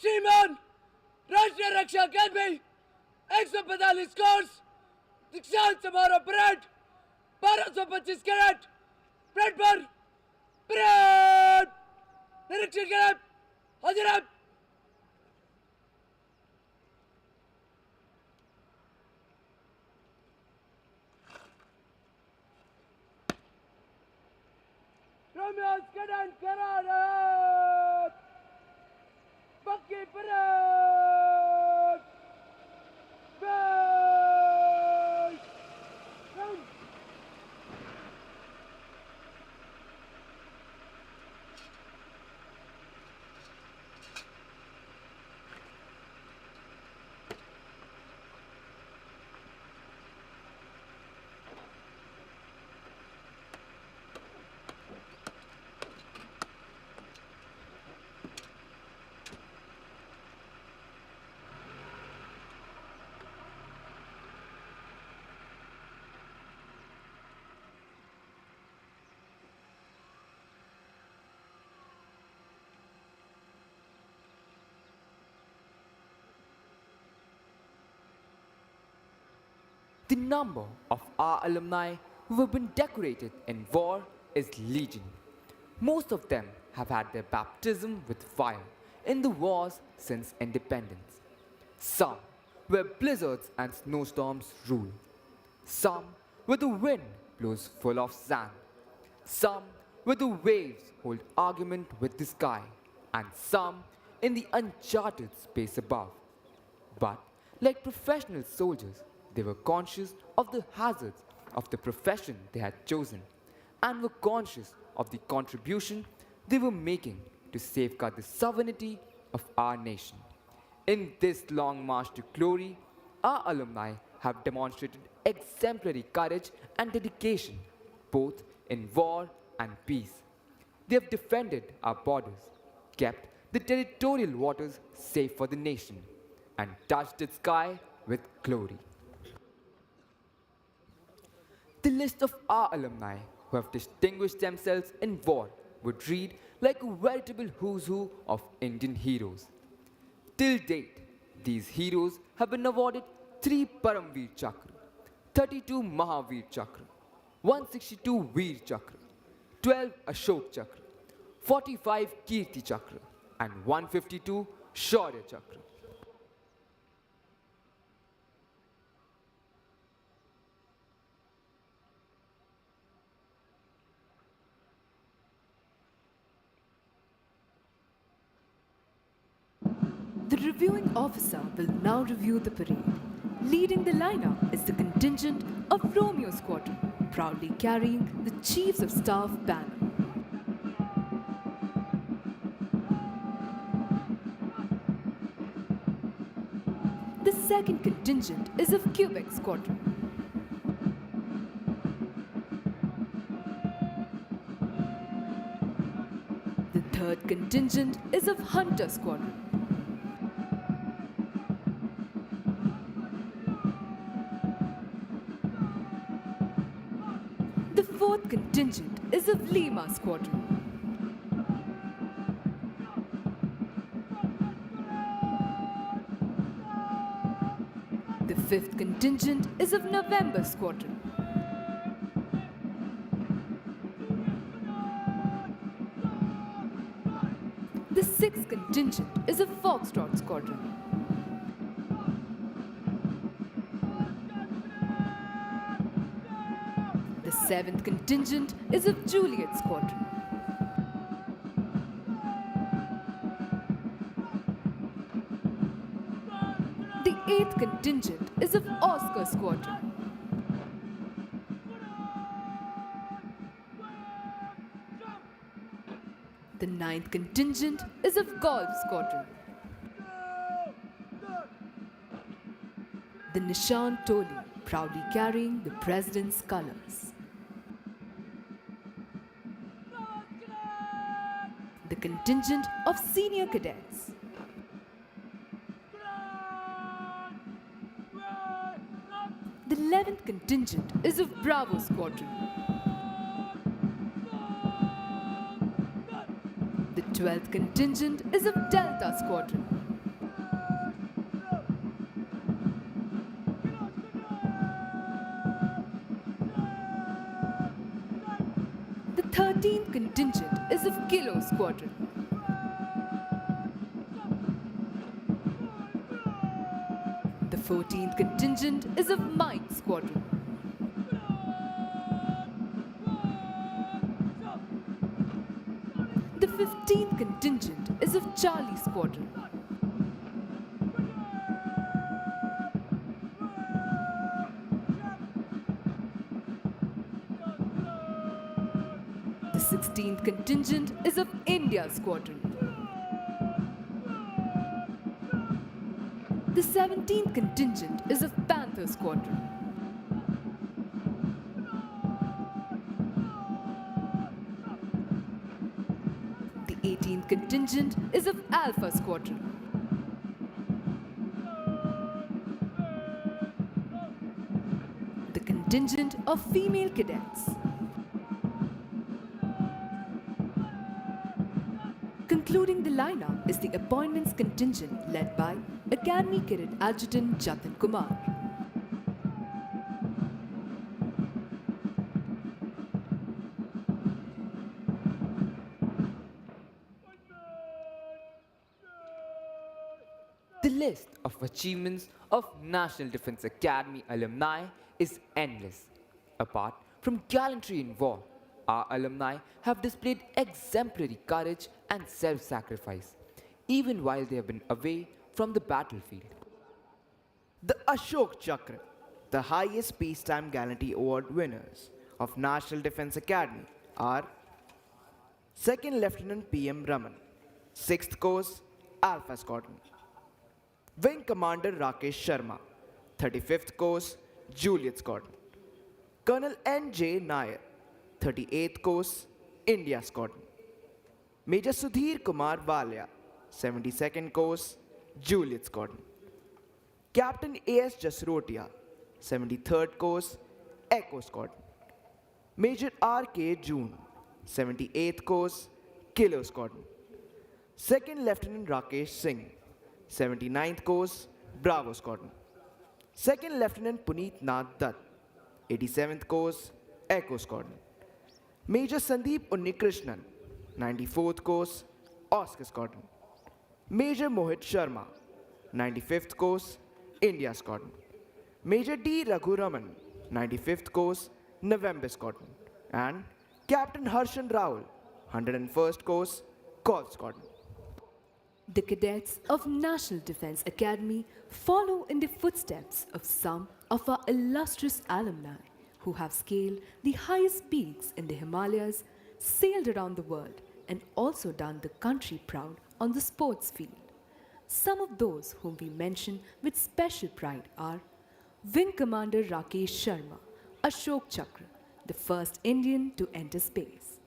श्रीमान राष्ट्रीय रक्षा अकादमी 145 course दीक्षांत समारोह parade 1225 cadet parade पर parade निरीक्षण करें हाजिर है Romance cadet parade! Bucky parade! Bell! Round! The number of our alumni who have been decorated in war is legion. Most of them have had their baptism with fire in the wars since independence. Some where blizzards and snowstorms rule. Some where the wind blows full of sand. Some where the waves hold argument with the sky. And some in the uncharted space above. But like professional soldiers, they were conscious of the hazards of the profession they had chosen and were conscious of the contribution they were making to safeguard the sovereignty of our nation. In this long march to glory, our alumni have demonstrated exemplary courage and dedication, both in war and peace. They have defended our borders, kept the territorial waters safe for the nation, and touched its sky with glory. The list of our alumni who have distinguished themselves in war would read like a veritable who's who of Indian heroes. Till date, these heroes have been awarded 3 Paramveer Chakra, 32 Mahavir Chakra, 162 Veer Chakra, 12 Ashok Chakra, 45 Kirti Chakra, and 152 Shaurya Chakra. The reviewing officer will now review the parade. Leading the lineup is the contingent of Romeo Squadron, proudly carrying the Chiefs of Staff banner. The second contingent is of Quebec Squadron. The third contingent is of Hunter Squadron. The fourth contingent is of Lima Squadron. The fifth contingent is of November Squadron. The sixth contingent is of Foxtrot Squadron. The seventh contingent is of Juliet Squadron. The eighth contingent is of Oscar Squadron. The ninth contingent is of Golf Squadron. The Nishan Toli, proudly carrying the President's colors. The contingent of Senior Cadets. The 11th contingent is of Bravo Squadron. The 12th contingent is of Delta Squadron. 13th contingent is of Kilo Squadron. The 14th contingent is of Mike Squadron. The 15th contingent is of Charlie Squadron. The 16th contingent is of India Squadron. The 17th contingent is of Panther Squadron. The 18th contingent is of Alpha Squadron. The contingent of female cadets. Concluding the lineup is the appointments contingent led by Academy Cadet Adjutant Jatin Kumar. The list of achievements of National Defense Academy alumni is endless. Apart from gallantry in war, our alumni have displayed exemplary courage and self-sacrifice, even while they have been away from the battlefield. The Ashok Chakra, the highest peacetime gallantry award winners of National Defense Academy are 2nd Lieutenant P.M. Raman, 6th Course, Alpha Squadron. Wing Commander Rakesh Sharma, 35th Course, Juliet Squadron. Colonel N.J. Nair, 38th Course, India Squadron. Major Sudhir Kumar Valia, 72nd Course, Juliet Squadron. Captain A.S. Jasrotia, 73rd Course, Echo Squadron. Major R.K. June, 78th Course, Kilo Squadron. 2nd Lieutenant Rakesh Singh, 79th Course, Bravo Squadron. 2nd Lieutenant Puneet Nath Dutt, 87th Course, Echo Squadron. Major Sandeep Unnikrishnan, 94th Course, Oscar Squadron. Major Mohit Sharma, 95th Course, India Squadron. Major D. Raghuraman, 95th Course, November Squadron. And Captain Harshan Raul, 101st Course, Golf Squadron. The cadets of National Defense Academy follow in the footsteps of some of our illustrious alumni who have scaled the highest peaks in the Himalayas, sailed around the world, and also done the country proud on the sports field. Some of those whom we mention with special pride are Wing Commander Rakesh Sharma, Ashok Chakra, the first Indian to enter space.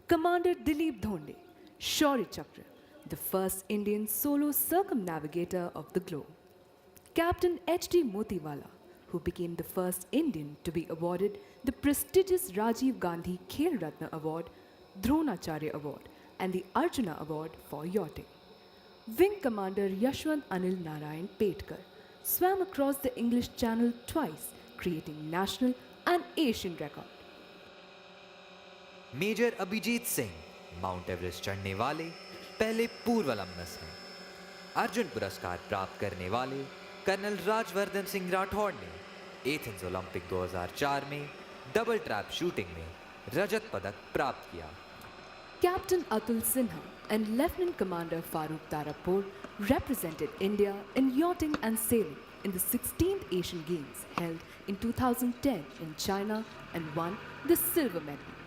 Commander Dilip Dhonde, Shaurya Chakra, the first Indian solo circumnavigator of the globe. Captain H.D. Motiwala, who became the first Indian to be awarded the prestigious Rajiv Gandhi Khel Ratna Award, Dronacharya Award, and the Arjuna Award for yachting. Wing Commander Yashwant Anil Narayan Petkar swam across the English Channel twice, creating national and Asian record. Major Abhijit Singh Mount Everest चढ़ने वाले पहले पूर्व अलमनस हैं। अर्जुन पुरस्कार प्राप्त करने वाले colonel Rajvardhan Singh Rathore ने एथेंस ओलंपिक 2004 में डबल ट्रैप शूटिंग में रजत पदक प्राप्त किया। Captain Atul Sinha and Lieutenant Commander Farooq Tarapur represented India in yachting and sailing in the 16th Asian Games held in 2010 in China and won the silver medal.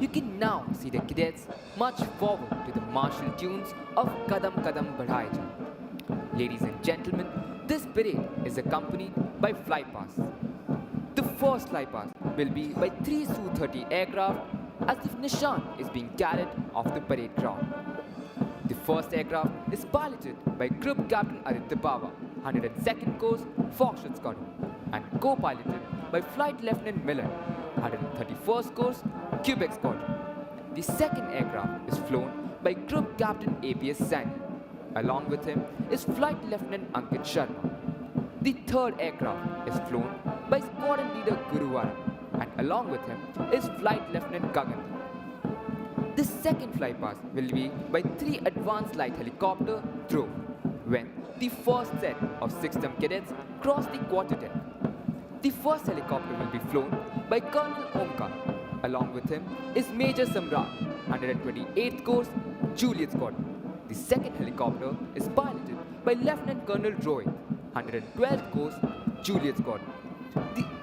You can now see the cadets march forward to the martial tunes of Kadam Kadam Badhai Ja. Ladies and gentlemen, this parade is accompanied by flypast. The first flypast will be by 3 Su-30 aircraft as the Nishan is being carried off the parade ground. The first aircraft is piloted by Group Captain Aditya Bawa, 102nd Course Foxtrot Squadron, and co-piloted by Flight Lieutenant Miller, 131st Course Quebec Squadron. The second aircraft is flown by Group Captain APS Sani. Along with him is Flight Lieutenant Ankit Sharma. The third aircraft is flown by Squadron Leader Guruvaram, and along with him is Flight Lieutenant Gagan. The second flypast will be by 3 advanced light helicopter Dhruv when the first set of 6 cadets cross the quarter deck. The first helicopter will be flown by Colonel Omkar. Along with him is Major Samrat, 128th Course Juliet Squadron. The second helicopter is piloted by Lieutenant Colonel Rohit, 112th Course Juliet Squadron,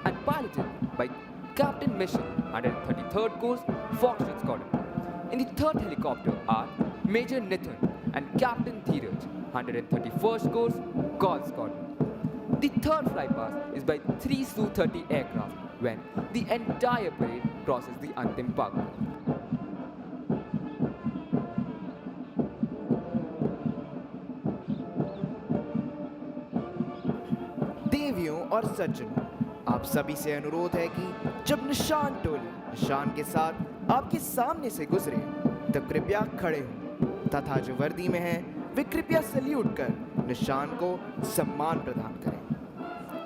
and piloted by Captain Mission, 133rd Course Foxtrot Squadron. In the third helicopter are Major Nithun and Captain Dheeraj, 131st Course Gauls Squadron. The third flypast is by 3 Su-30 aircraft when the entire parade crosses the Antim Pag. देवियों और सज्जनों, आप सभी से अनुरोध है कि जब निशान टोली निशान के साथ आपके सामने से गुजरे तो कृपया खड़े हों तथा जो वर्दी में हैं वे कृपया सल्यूट कर निशान को सम्मान प्रदान करें.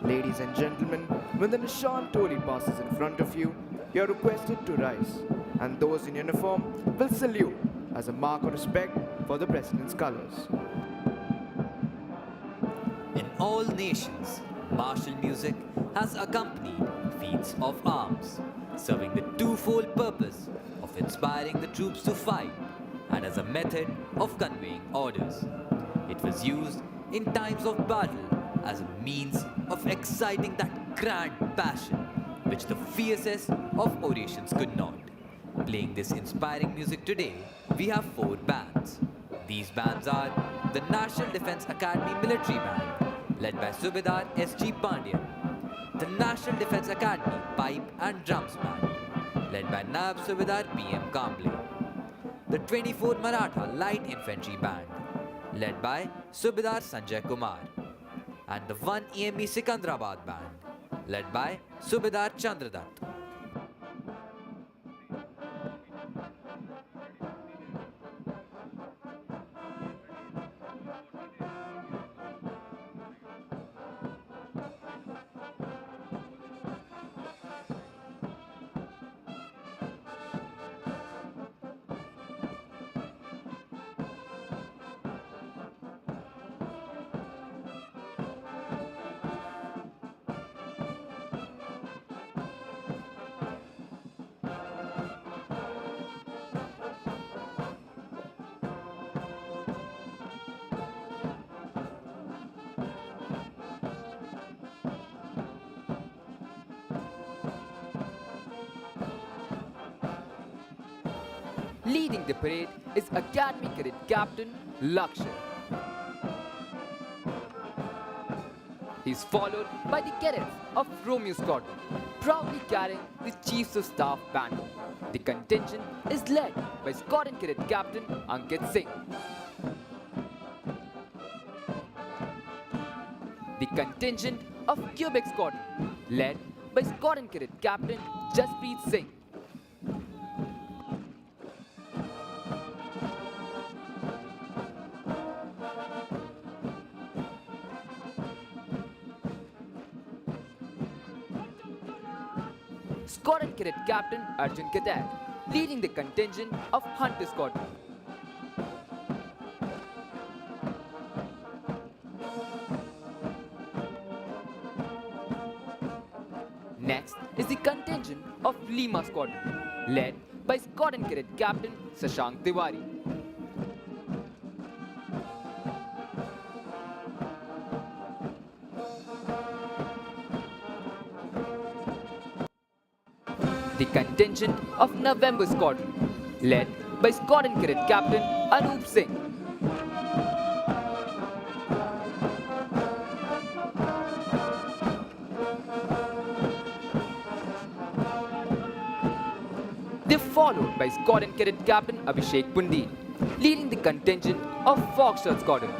Ladies and gentlemen, when the Nishan Toli passes in front of you, you are requested to rise, and those in uniform will salute as a mark of respect for the President's colors. In all nations, martial music has accompanied feats of arms, serving the twofold purpose of inspiring the troops to fight and as a method of conveying orders. It was used in times of battle as a means of exciting that grand passion which the fiercest of orations could not. Playing this inspiring music today, we have 4 bands. These bands are the National Defence Academy Military Band, led by Subedar S.G. Pandyan, the National Defence Academy Pipe and Drums Band, led by Nab Subedar P.M. Kamble, the 24 Maratha Light Infantry Band, led by Subedar Sanjay Kumar, and the 1 EME Sikandrabad Band, led by Subedar Chandradat. Leading the parade is Academy Cadet Captain Lakshya. He is followed by the cadets of Romeo Squadron, proudly carrying the Chiefs of Staff banner. The contingent is led by Squadron Cadet Captain Ankit Singh. The contingent of Quebec Squadron, led by Squadron Cadet Captain Jaspreet Singh. Squadron Cadet Captain Arjun Katak, leading the contingent of Hunter Squadron. Next is the contingent of Lima Squadron, led by Squadron Cadet Captain Sashank Tiwari. The the contingent of November Squadron, led by Squadron Cadet Captain Anup Singh. They followed by Squadron Cadet Captain Abhishek Pundi, leading the contingent of Foxtrot Squadron.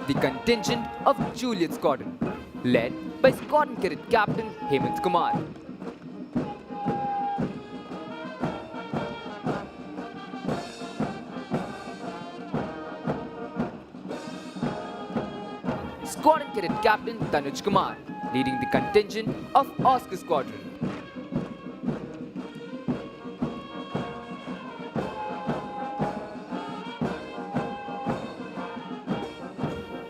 The contingent of Juliet Squadron, led by Squadron Cadet Captain Hemant Kumar. Squadron Cadet Captain Tanuj Kumar, leading the contingent of Oscar Squadron.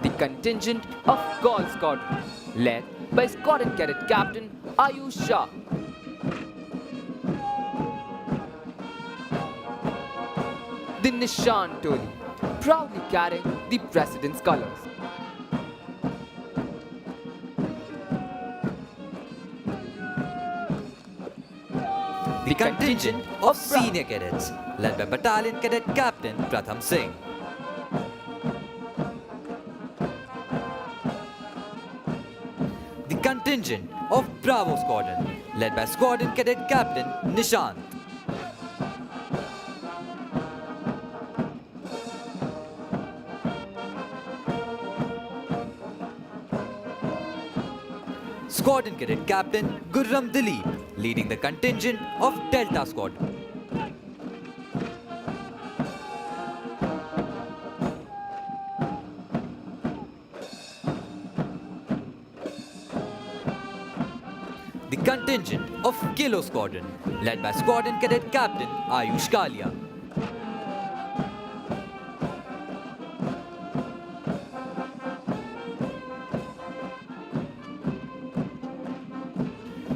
The contingent of Gaul Squadron, led by Squadron Cadet Captain Ayush Shah. The Nishan Toli, proudly carrying the President's colours. The contingent of senior cadets, led by Battalion Cadet Captain Pratham Singh. The contingent of Bravo Squadron, led by Squadron Cadet Captain Nishant. Squadron Cadet Captain Gurram Dilip, leading the contingent of Delta Squadron. The contingent of Kilo Squadron, led by Squadron Cadet Captain Ayush Kalia.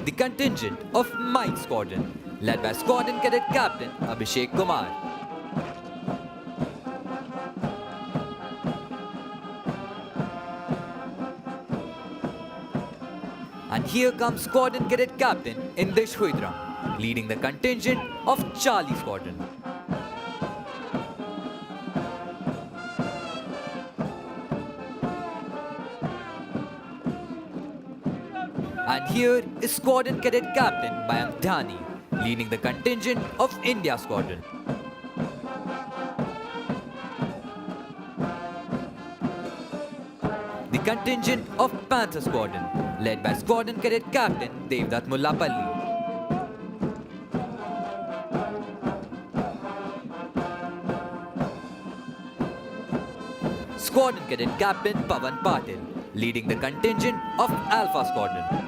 The contingent of Mike Squadron, led by Squadron Cadet Captain Abhishek Kumar. And here comes Squadron Cadet Captain Indish Huidram, leading the contingent of Charlie Squadron. And here is Squadron Cadet Captain Mayank Dhani, leading the contingent of India Squadron. The contingent of Panther Squadron, led by Squadron Cadet Captain Devdutt Mullapalli. Squadron Cadet Captain Pavan Patil, leading the contingent of Alpha Squadron.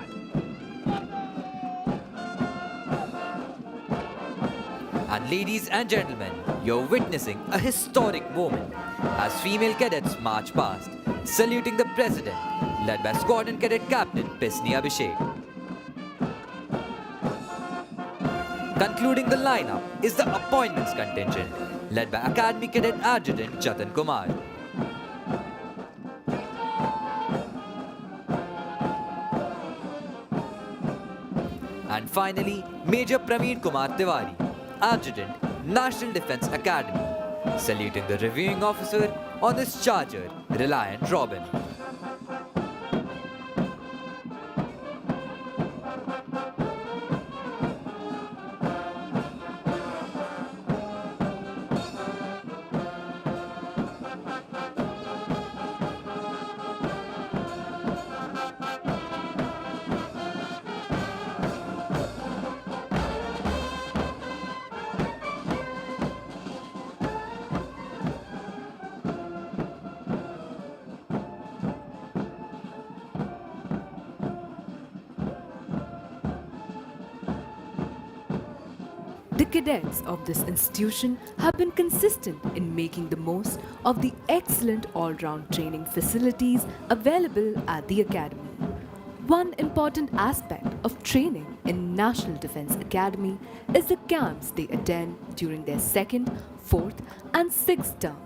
And ladies and gentlemen, you're witnessing a historic moment as female cadets march past, saluting the President, led by Squadron Cadet Captain Pisni Abhishek. Concluding the lineup is the Appointments contingent, led by Academy Cadet Adjutant Jatan Kumar. And finally, Major Praveen Kumar Tiwari, Adjutant, National Defence Academy, saluting the reviewing officer on his charger, Reliant Robin. The cadets of this institution have been consistent in making the most of the excellent all-round training facilities available at the academy. One important aspect of training in National Defence Academy is the camps they attend during their second, fourth and sixth term.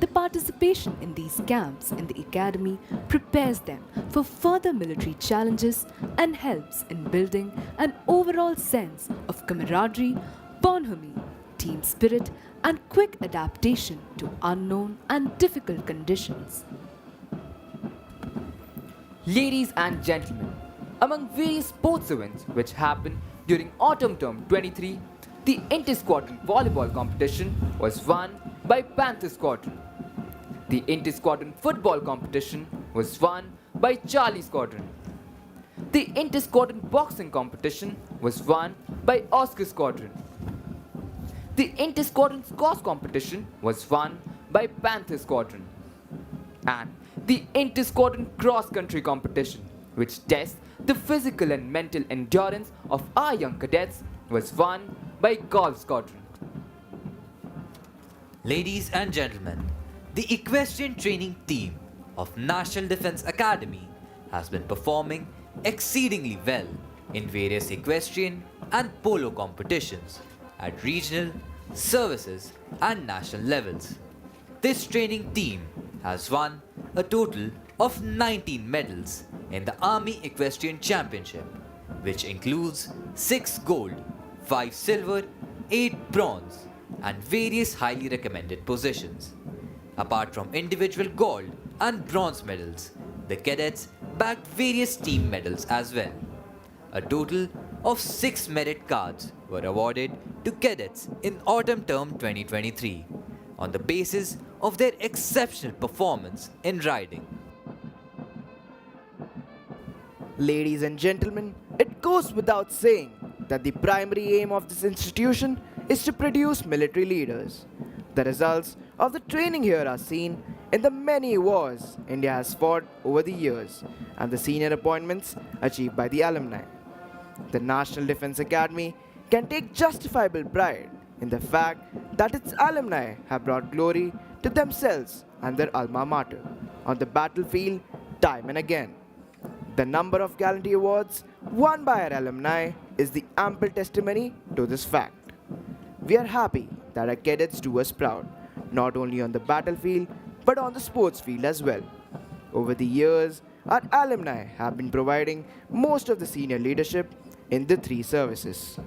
The participation in these camps in the academy prepares them for further military challenges and helps in building an overall sense of camaraderie, bonhomie, team spirit, and quick adaptation to unknown and difficult conditions. Ladies and gentlemen, among various sports events which happened during Autumn Term 23, the inter-squadron volleyball competition was won by Panther Squadron. The inter-squadron football competition was won by Charlie Squadron. The inter-squadron boxing competition was won by Oscar Squadron. The inter-squadron squash competition was won by Panther Squadron. And the inter-squadron cross-country competition, which tests the physical and mental endurance of our young cadets, was won by Golf Squadron. Ladies and gentlemen, the equestrian training team of National Defence Academy has been performing exceedingly well in various equestrian and polo competitions at regional, services and national levels. This training team has won a total of 19 medals in the Army Equestrian Championship, which includes 6 gold, 5 silver, 8 bronze, and various highly recommended positions. Apart from individual gold and bronze medals, the cadets bagged various team medals as well. A total of 6 merit cards were awarded to cadets in Autumn Term 2023 on the basis of their exceptional performance in riding. Ladies and gentlemen, it goes without saying that the primary aim of this institution is to produce military leaders. The results of the training here are seen in the many wars India has fought over the years and the senior appointments achieved by the alumni. The National Defence Academy can take justifiable pride in the fact that its alumni have brought glory to themselves and their alma mater on the battlefield time and again. The number of gallantry awards won by our alumni is the ample testimony to this fact. We are happy that our cadets do us proud, not only on the battlefield but on the sports field as well. Over the years, our alumni have been providing most of the senior leadership in the 3 services.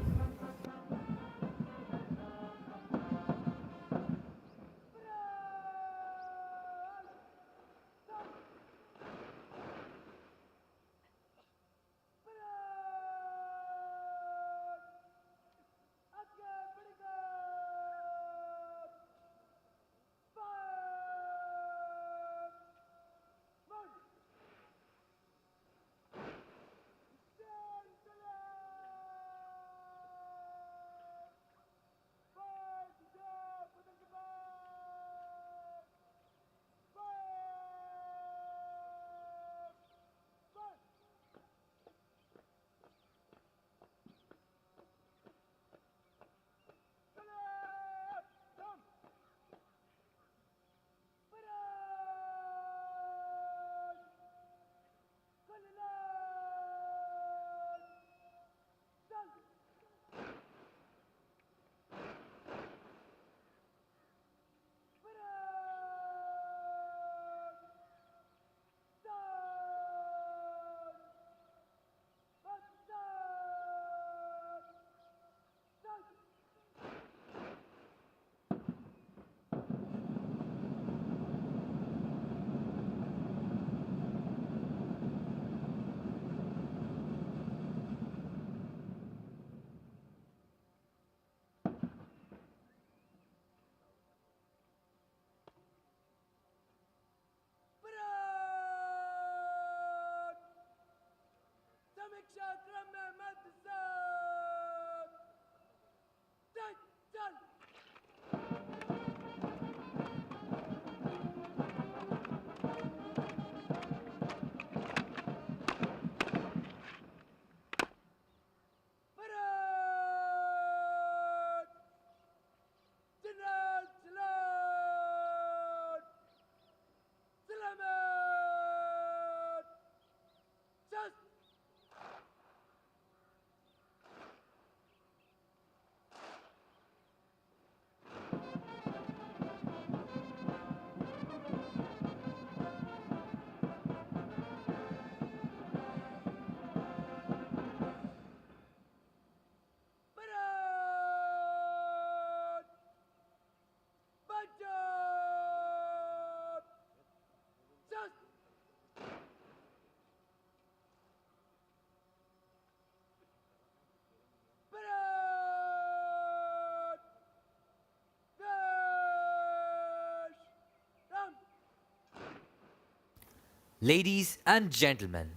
Ladies and gentlemen,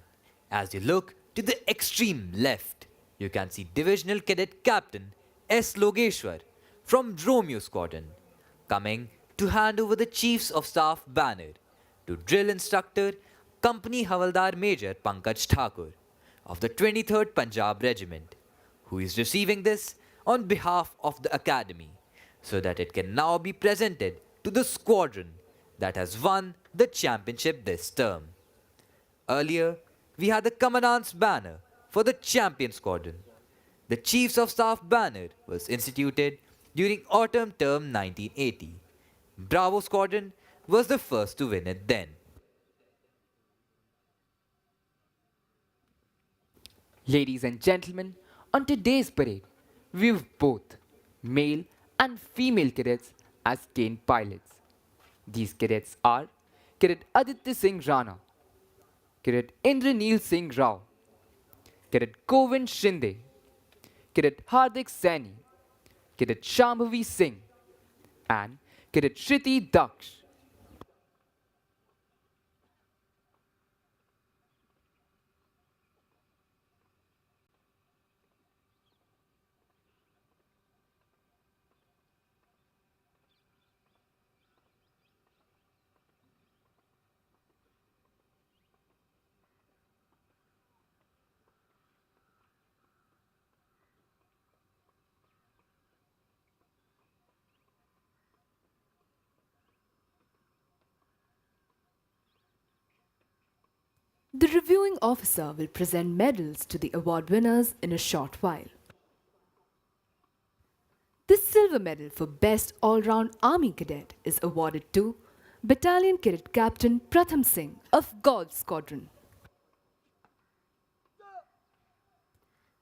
as you look to the extreme left, you can see Divisional Cadet Captain S. Logeshwar from Romeo Squadron coming to hand over the Chiefs of Staff banner to drill instructor Company Havaldar Major Pankaj Thakur of the 23rd Punjab Regiment, who is receiving this on behalf of the Academy so that it can now be presented to the squadron that has won the championship this term. Earlier, we had the Commandant's banner for the champion squadron. The Chiefs of Staff banner was instituted during autumn term 1980. Bravo Squadron was the first to win it then. Ladies and gentlemen, on today's parade, we've both male and female cadets as trained pilots. These cadets are Cadet Aditya Singh Rana, Cadet Indraneel Singh Rao, Cadet Govind Shinde, Cadet Hardik Saini, Cadet Shambhavi Singh, and Cadet Shriti Daksh. The reviewing officer will present medals to the award winners in a short while. The silver medal for Best All-Round Army Cadet is awarded to Battalion Cadet Captain Pratham Singh of Gauls Squadron.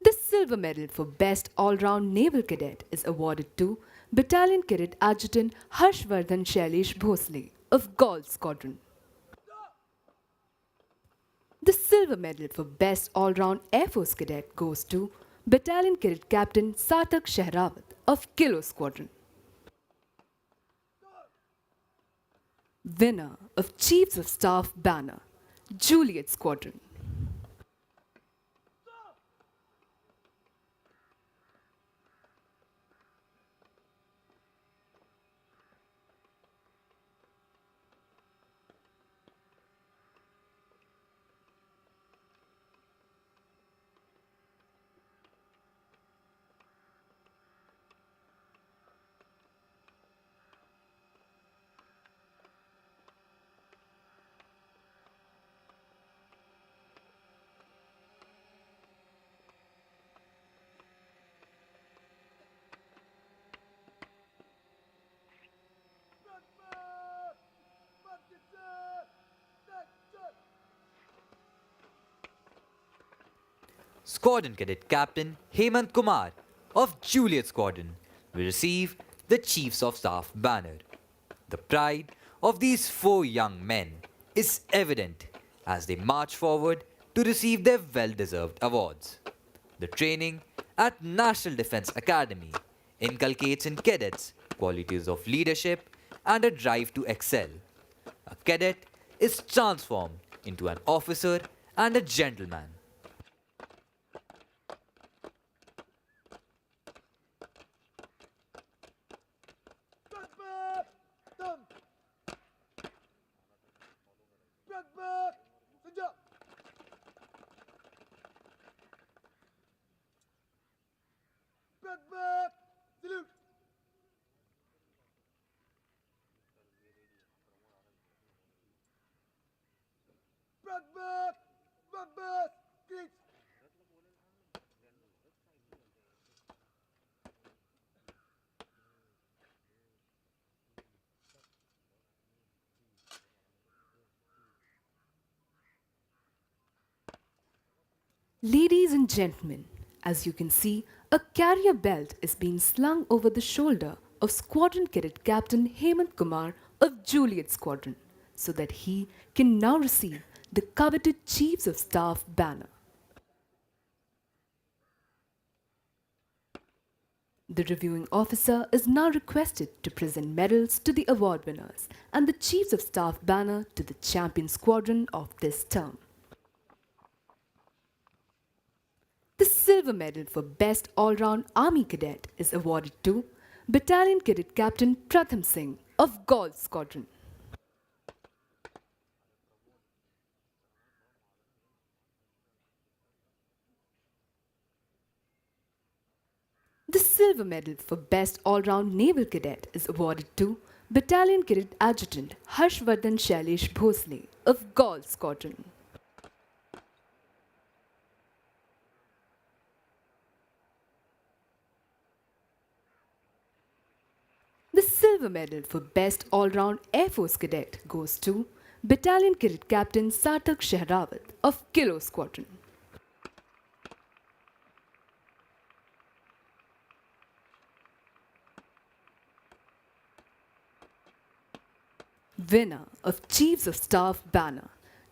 The silver medal for Best All-Round Naval Cadet is awarded to Battalion Cadet Adjutant Harshvardhan Shailesh Bhosle of Gauls Squadron. The silver medal for Best All-Round Air Force Cadet goes to Battalion Cadet Captain Sarthak Shehrawat of Kilo Squadron. Winner of Chiefs of Staff banner, Juliet Squadron. Squadron Cadet Captain Hemant Kumar of Juliet Squadron will receive the Chiefs of Staff banner. The pride of these four young men is evident as they march forward to receive their well-deserved awards. The training at National Defence Academy inculcates in cadets qualities of leadership and a drive to excel. A cadet is transformed into an officer and a gentleman. Salute. Back, great. Ladies and gentlemen, as you can see, a carrier belt is being slung over the shoulder of Squadron Cadet Captain Hemant Kumar of Juliet Squadron so that he can now receive the coveted Chiefs of Staff banner. The reviewing officer is now requested to present medals to the award winners and the Chiefs of Staff banner to the champion squadron of this term. The silver medal for Best All-Round Army Cadet is awarded to Battalion Cadet Captain Pratham Singh of Gaul Squadron. The silver medal for Best All-Round Naval Cadet is awarded to Battalion Cadet Adjutant Harshvardhan Shailesh Bhosle of Gaul Squadron. The silver medal for Best All-Round Air Force Cadet goes to Battalion Cadet Captain Sarthak Shehrawat of Kilo Squadron. Winner of Chiefs of Staff banner,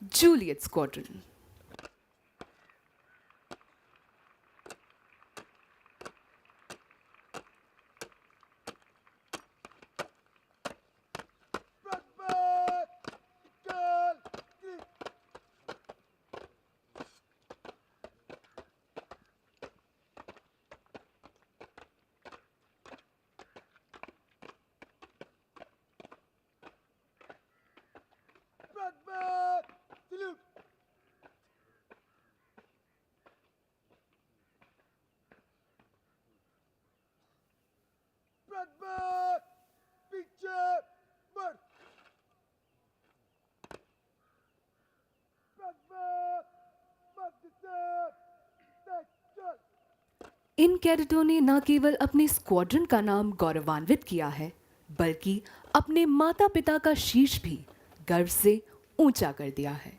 Juliet Squadron. Back, girl, kick. Back, salute. Back, picture, mark. Back, mark the step. Next, इन कैडेटों ने न केवल अपने squadron का नाम गौरवान्वित किया है, बल्कि अपने माता पिता का शीश भी गर्व से ऊंचा कर दिया है.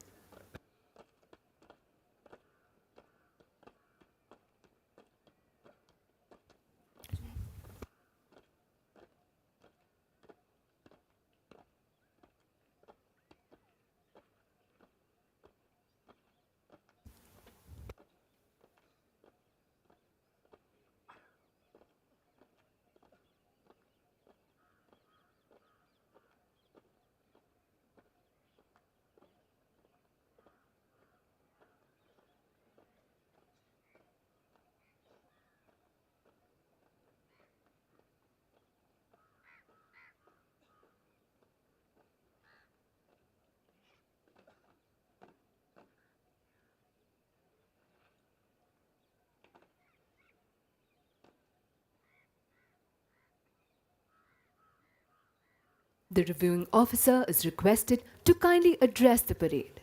The reviewing officer is requested to kindly address the parade.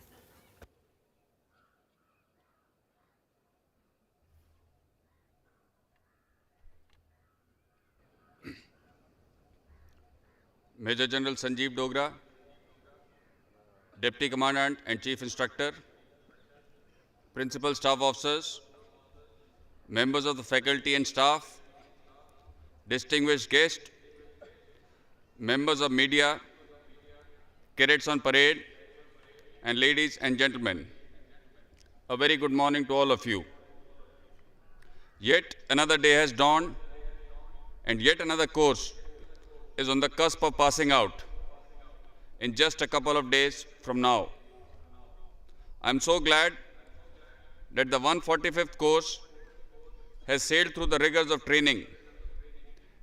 Major General Sanjeev Dogra, Deputy Commandant and Chief Instructor, Principal Staff Officers, members of the faculty and staff, distinguished guests, members of media, cadets on parade, and ladies and gentlemen, a very good morning to all of you. Yet another day has dawned, and yet another course is on the cusp of passing out in just a couple of days from now. I'm so glad that the 145th course has sailed through the rigors of training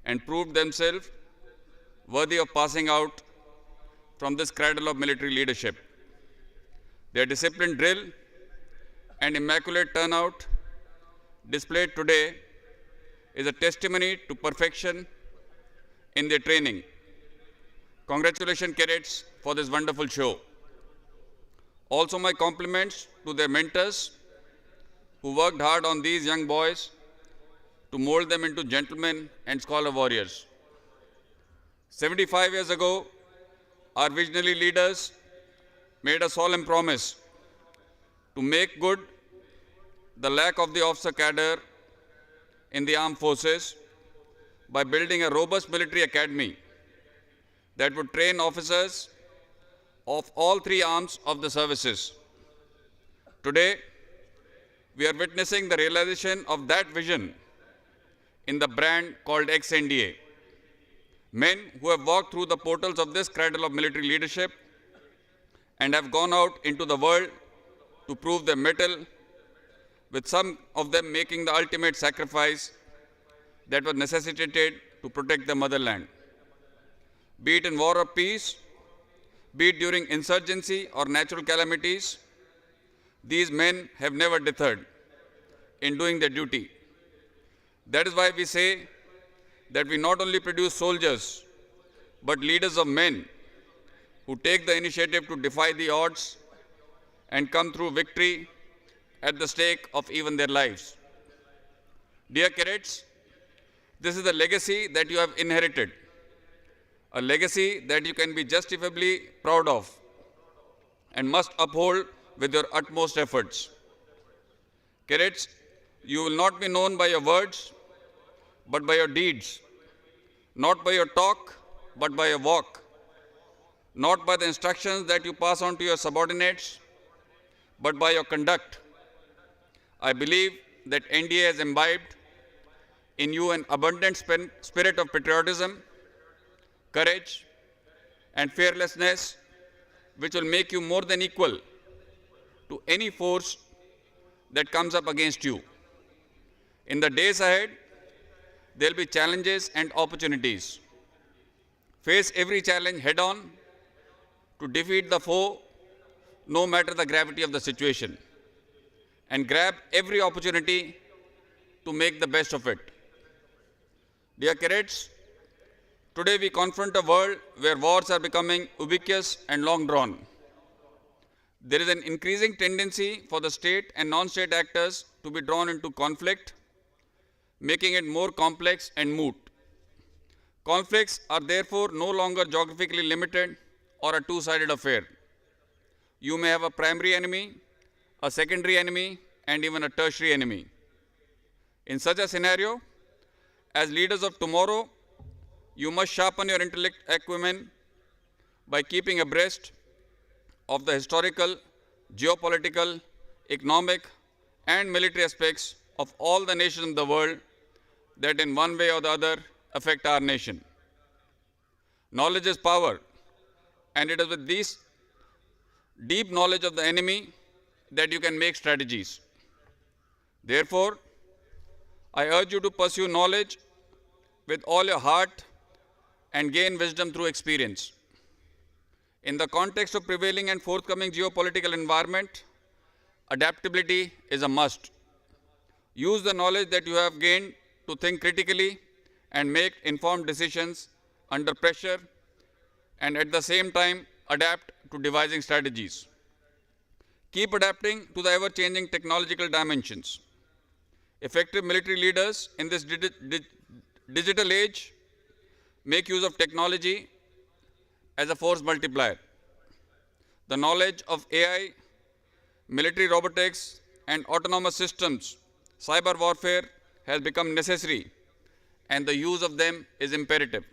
and proved themselves worthy of passing out from this cradle of military leadership. Their disciplined drill and immaculate turnout displayed today is a testimony to perfection in their training. Congratulations, cadets, for this wonderful show. Also, my compliments to their mentors who worked hard on these young boys to mold them into gentlemen and scholar warriors. 75 years ago, our visionary leaders made a solemn promise to make good the lack of the officer cadre in the armed forces by building a robust military academy that would train officers of all three arms of the services. Today, we are witnessing the realization of that vision in the brand called ex-NDA. Men who have walked through the portals of this cradle of military leadership and have gone out into the world to prove their mettle, with some of them making the ultimate sacrifice that was necessitated to protect the motherland. Be it in war or peace, be it during insurgency or natural calamities, these men have never deterred in doing their duty. That is why we say that we not only produce soldiers, but leaders of men who take the initiative to defy the odds and come through victory at the stake of even their lives. Dear cadets, this is the legacy that you have inherited, a legacy that you can be justifiably proud of and must uphold with your utmost efforts. Cadets, you will not be known by your words, but by your deeds, not by your talk, but by your walk, not by the instructions that you pass on to your subordinates, but by your conduct. I believe that NDA has imbibed in you an abundant spirit of patriotism, courage, and fearlessness, which will make you more than equal to any force that comes up against you. In the days ahead, there will be challenges and opportunities. Face every challenge head on to defeat the foe, no matter the gravity of the situation, and grab every opportunity to make the best of it. Dear cadets, today we confront a world where wars are becoming ubiquitous and long drawn. There is an increasing tendency for the state and non-state actors to be drawn into conflict, making it more complex and moot. Conflicts are therefore no longer geographically limited or a two-sided affair. You may have a primary enemy, a secondary enemy, and even a tertiary enemy. In such a scenario, as leaders of tomorrow, you must sharpen your intellect acumen by keeping abreast of the historical, geopolitical, economic, and military aspects of all the nations in the world that in one way or the other affect our nation. Knowledge is power, and it is with this deep knowledge of the enemy that you can make strategies. Therefore, I urge you to pursue knowledge with all your heart and gain wisdom through experience. In the context of prevailing and forthcoming geopolitical environment, adaptability is a must. Use the knowledge that you have gained to think critically and make informed decisions under pressure, and at the same time adapt to devising strategies. Keep adapting to the ever-changing technological dimensions. Effective military leaders in this digital age make use of technology as a force multiplier. The knowledge of AI, military robotics, and autonomous systems, cyber warfare has become necessary, and the use of them is imperative.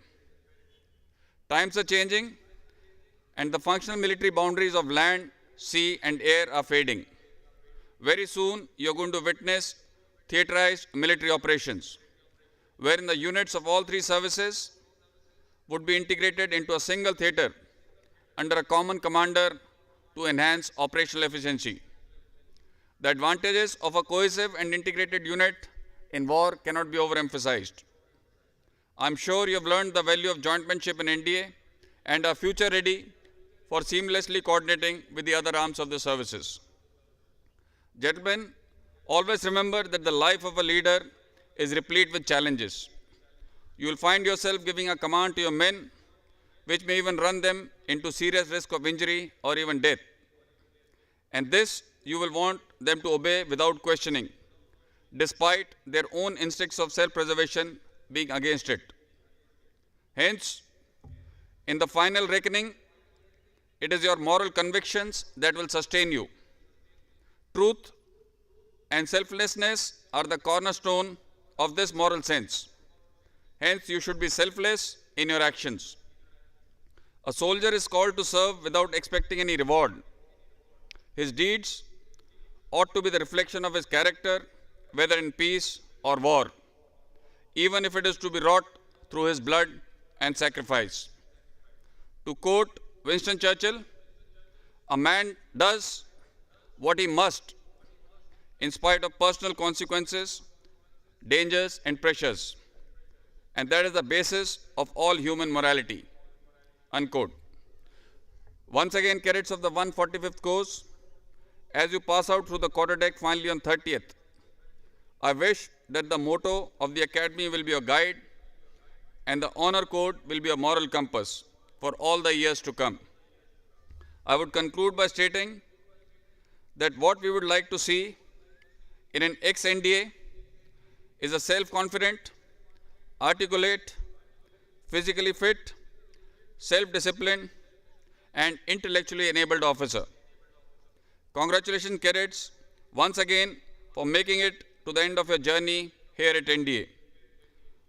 Times are changing, and the functional military boundaries of land, sea, and air are fading. Very soon, you're going to witness theaterized military operations, wherein the units of all three services would be integrated into a single theater under a common commander to enhance operational efficiency. The advantages of a cohesive and integrated unit in war cannot be overemphasized. I'm sure you have learned the value of jointmanship in NDA and are future ready for seamlessly coordinating with the other arms of the services. Gentlemen, always remember that the life of a leader is replete with challenges. You will find yourself giving a command to your men, which may even run them into serious risk of injury or even death. And this you will want them to obey without questioning, despite their own instincts of self-preservation being against it. Hence, in the final reckoning, it is your moral convictions that will sustain you. Truth and selflessness are the cornerstone of this moral sense. Hence, you should be selfless in your actions. A soldier is called to serve without expecting any reward. His deeds ought to be the reflection of his character, whether in peace or war. even if it is to be wrought through his blood and sacrifice. To quote Winston Churchill, a man does what he must in spite of personal consequences, dangers, and pressures, and that is the basis of all human morality. Unquote. Once again, cadets of the 145th course, as you pass out through the quarterdeck finally on 30th, I wish that the motto of the academy will be a guide and the honor code will be a moral compass for all the years to come. I would conclude by stating that what we would like to see in an ex-NDA is a self-confident, articulate, physically fit, self-disciplined, and intellectually enabled officer. Congratulations, cadets, once again for making it to the end of your journey here at NDA.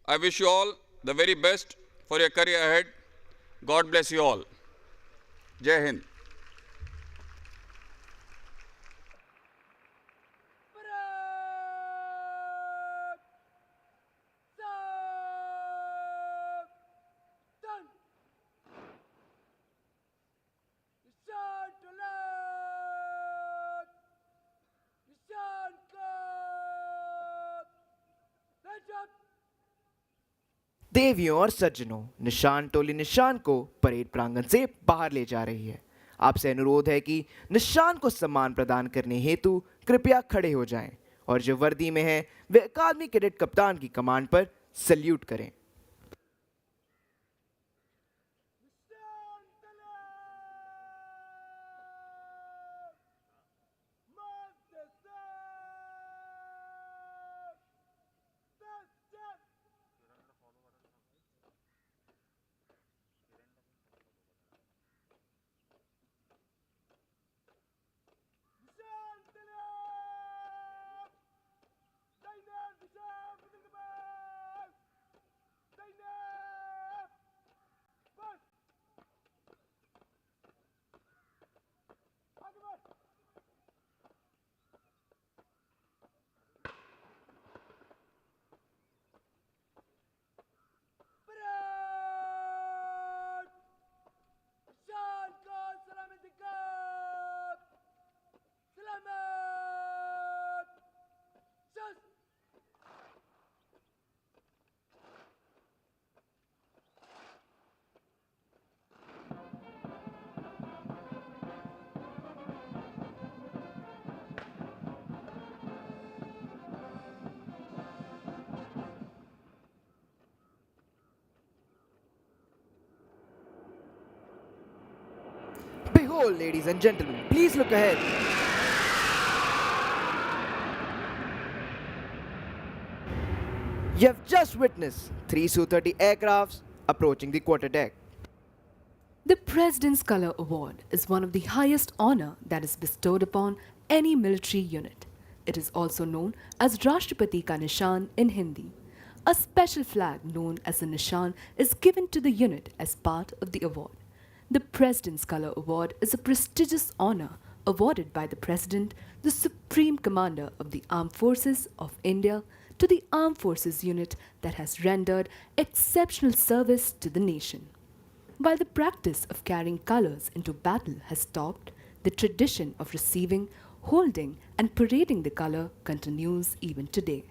I wish you all the very best for your career ahead. God bless you all. Jai Hind. देवियों और सज्जनों, निशान टोली निशान को parade प्रांगण से बाहर ले जा रही है। आपसे अनुरोध है कि निशान को सम्मान प्रदान करने हेतु कृपया खड़े हो जाएं और जो वर्दी में है वे अकादमी कैडेट कप्तान की कमांड पर सल्यूट करें। Behold, ladies and gentlemen, please look ahead. You have just witnessed 3 Su-30 aircrafts approaching the quarterdeck. The President's Color Award is one of the highest honor that is bestowed upon any military unit. It is also known as Rashtrapati Ka Nishan in Hindi. A special flag known as the Nishan is given to the unit as part of the award. The President's Color Award is a prestigious honor awarded by the President, the Supreme Commander of the Armed Forces of India, to the Armed Forces unit that has rendered exceptional service to the nation. While the practice of carrying colors into battle has stopped, the tradition of receiving, holding, and parading the color continues even today.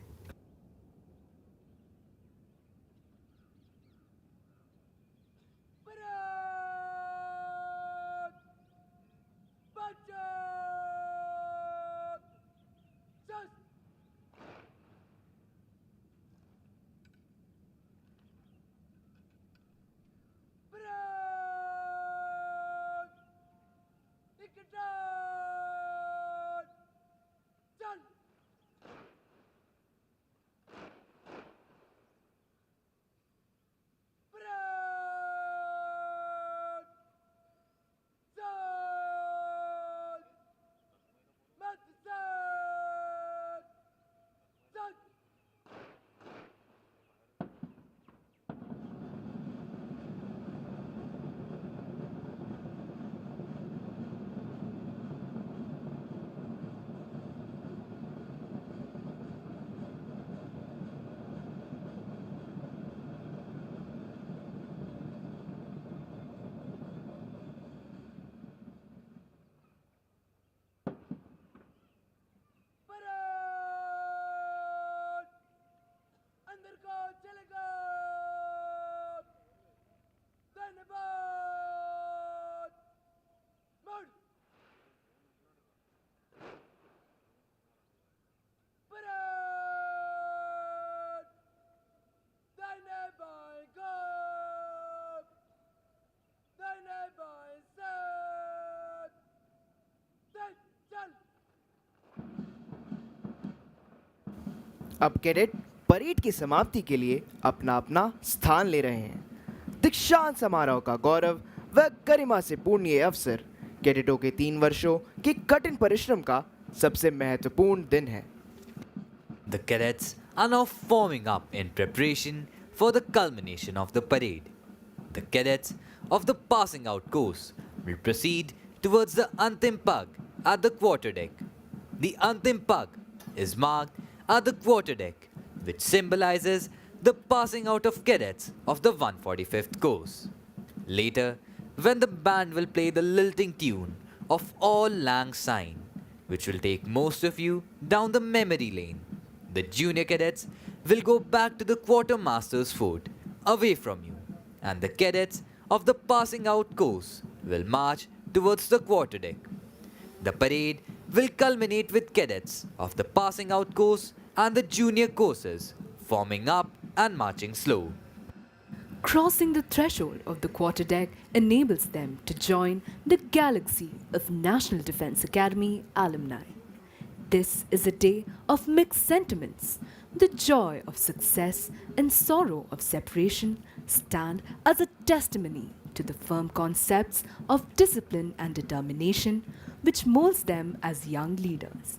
अब cadet parade की समाप्ति के लिए अपना अपना स्थान ले रहे हैं। दीक्षांत समारोह का गौरव व गरिमा से पूर्ण ये अवसर कैडेटों के 3 वर्षों के कठिन परिश्रम का सबसे महत्वपूर्ण दिन है। The cadets are now forming up in preparation for the culmination of the parade. The cadets of the passing out course will proceed towards the Antim Pug at the quarterdeck. The Antim Pug is marked at the quarterdeck, which symbolizes the passing out of cadets of the 145th course. Later, when the band will play the lilting tune of All Lang Syne, which will take most of you down the memory lane, the junior cadets will go back to the quartermaster's fort away from you, and the cadets of the passing out course will march towards the quarterdeck. The parade will culminate with cadets of the passing out course and the junior courses forming up and marching slow. Crossing the threshold of the quarterdeck enables them to join the galaxy of National Defense Academy alumni. This is a day of mixed sentiments. The joy of success and sorrow of separation stand as a testimony to the firm concepts of discipline and determination which molds them as young leaders.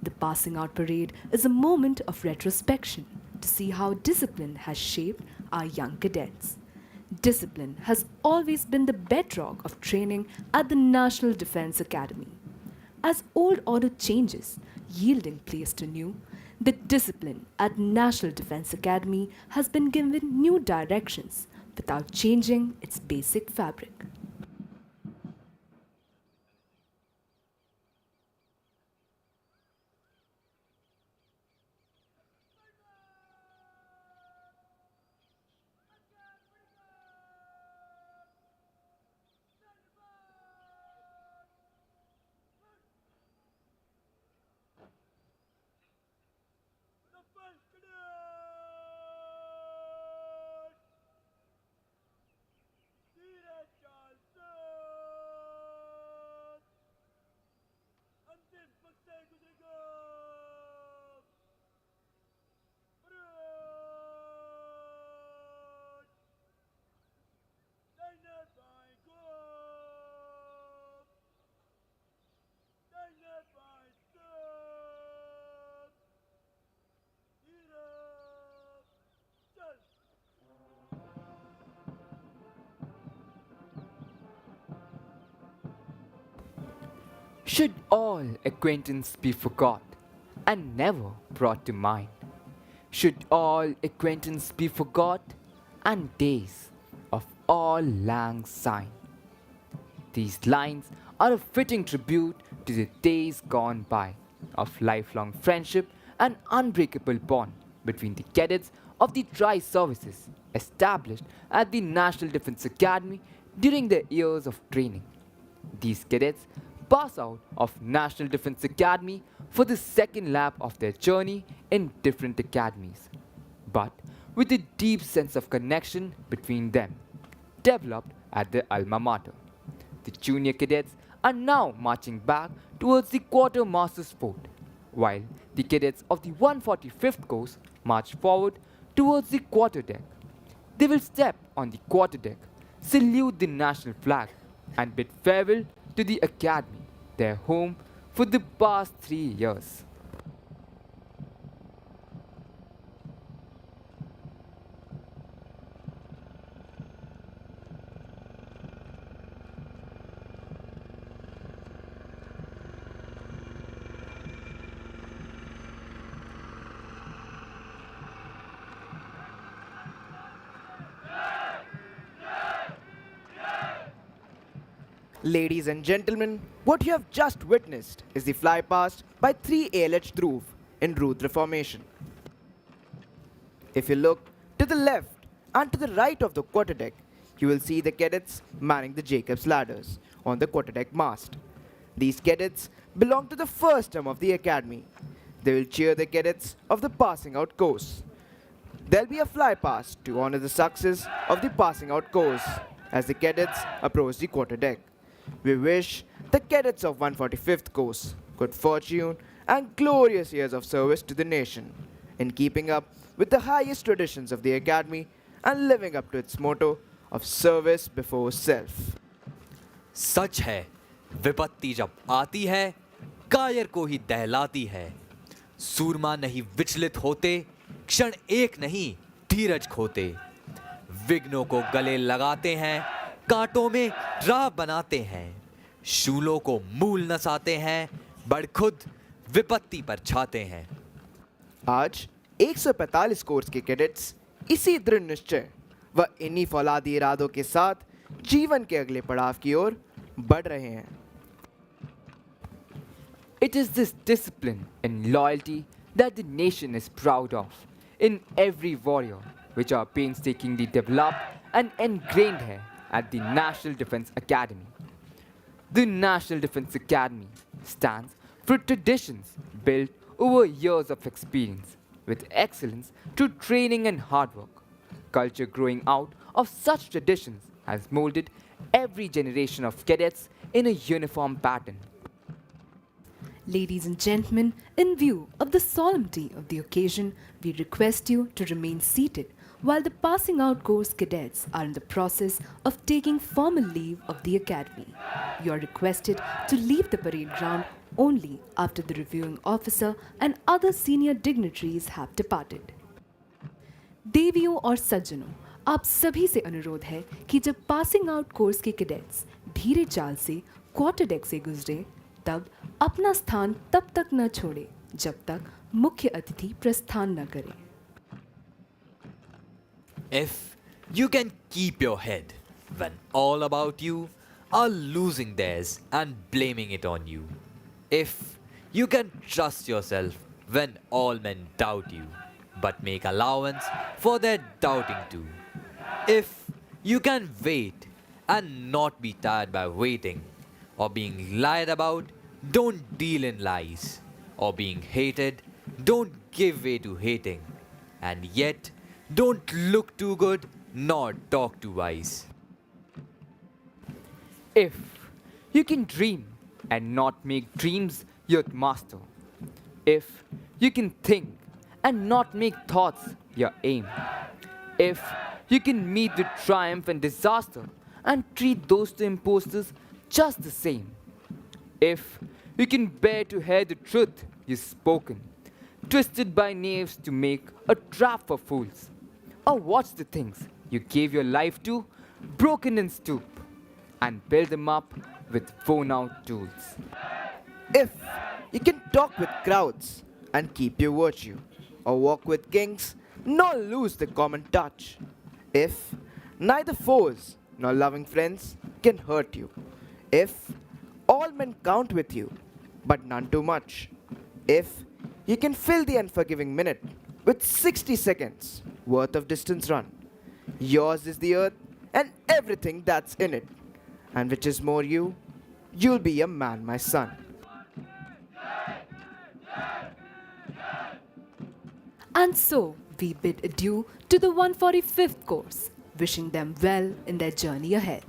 The passing out parade is a moment of retrospection to see how discipline has shaped our young cadets. Discipline has always been the bedrock of training at the National Defense Academy. As old order changes, yielding place to new, the discipline at National Defense Academy has been given new directions without changing its basic fabric. The first cadet! Dheeraj Johnson! अंतिम पग से गुजरेगा! Parade! Liner by group! Liner by step! Dheeraj! Chal! Should all acquaintance be forgot and never brought to mind? Should all acquaintance be forgot and days of all lang syne? These lines are a fitting tribute to the days gone by of lifelong friendship and unbreakable bond between the cadets of the dry services established at the National Defense Academy during their years of training. These cadets pass out of National Defense Academy for the second lap of their journey in different academies, but with a deep sense of connection between them, developed at their alma mater. The junior cadets are now marching back towards the quartermaster's fort, while the cadets of the 145th course march forward towards the quarterdeck. They will step on the quarterdeck, salute the national flag, and bid farewell to the academy, their home for the past 3 years. Ladies and gentlemen, what you have just witnessed is the flypast by 3 ALH Dhruv in Rudra formation. If you look to the left and to the right of the quarterdeck, you will see the cadets manning the Jacob's ladders on the quarterdeck mast. These cadets belong to the first term of the academy. They will cheer the cadets of the passing out course. There'll be a flypast to honor the success of the passing out course as the cadets approach the quarterdeck. We wish the cadets of 145th course good fortune and glorious years of service to the nation. in keeping up with the highest traditions of the academy and living up to its motto of service before self. सच है, विपत्ति जब आती है कायर को ही दहलाती है। सूरमा नहीं विचलित होते, क्षण एक नहीं धीरज खोते। विघ्नों को गले लगाते हैं, कांटों में राह बनाते हैं। शूलों को मूल नसाते हैं, बढ़ खुद विपत्ति पर छाते हैं। आज 145 कोर्स के कैडेट्स इसी दृढ़ निश्चय व इन्हीं फौलादी इरादों के साथ जीवन के अगले पड़ाव की ओर बढ़ रहे हैं। It is this discipline and loyalty that the nation is proud of in every warrior, which are painstakingly developed and ingrained here at the National Defense Academy. The National Defense Academy stands for traditions built over years of experience with excellence through training and hard work. Culture growing out of such traditions has molded every generation of cadets in a uniform pattern. Ladies and gentlemen, in view of the solemnity of the occasion, we request you to remain seated while the passing out course cadets are in the process of taking formal leave of the academy. You are requested to leave the parade ground only after the reviewing officer and other senior dignitaries have departed. देवियों और सज्जनों, आप सभी से अनुरोध है कि जब पासिंग आउट कोर्स के कैडेट्स धीरे चाल से क्वार्टर डेक से गुजरे, तब अपना स्थान तब तक न छोड़े जब तक मुख्य अतिथि प्रस्थान न करे। If you can keep your head when all about you are losing theirs and blaming it on you. If you can trust yourself when all men doubt you, but make allowance for their doubting too. If you can wait and not be tired by waiting, or being lied about, don't deal in lies, or being hated, don't give way to hating, and yet don't look too good nor talk too wise. If you can dream and not make dreams your master. If you can think and not make thoughts your aim. If you can meet with triumph and disaster and treat those two impostors just the same. If you can bear to hear the truth you've spoken, twisted by knaves to make a trap for fools, or watch the things you gave your life to broken in stoop, and build them up with worn out tools. If you can talk with crowds and keep your virtue, or walk with kings nor lose the common touch. If neither foes nor loving friends can hurt you. If all men count with you, but none too much. If you can fill the unforgiving minute with 60 seconds worth of distance run. Yours is the earth and everything that's in it. And which is more you, you'll be a man, my son. And so, we bid adieu to the 145th course, wishing them well in their journey ahead.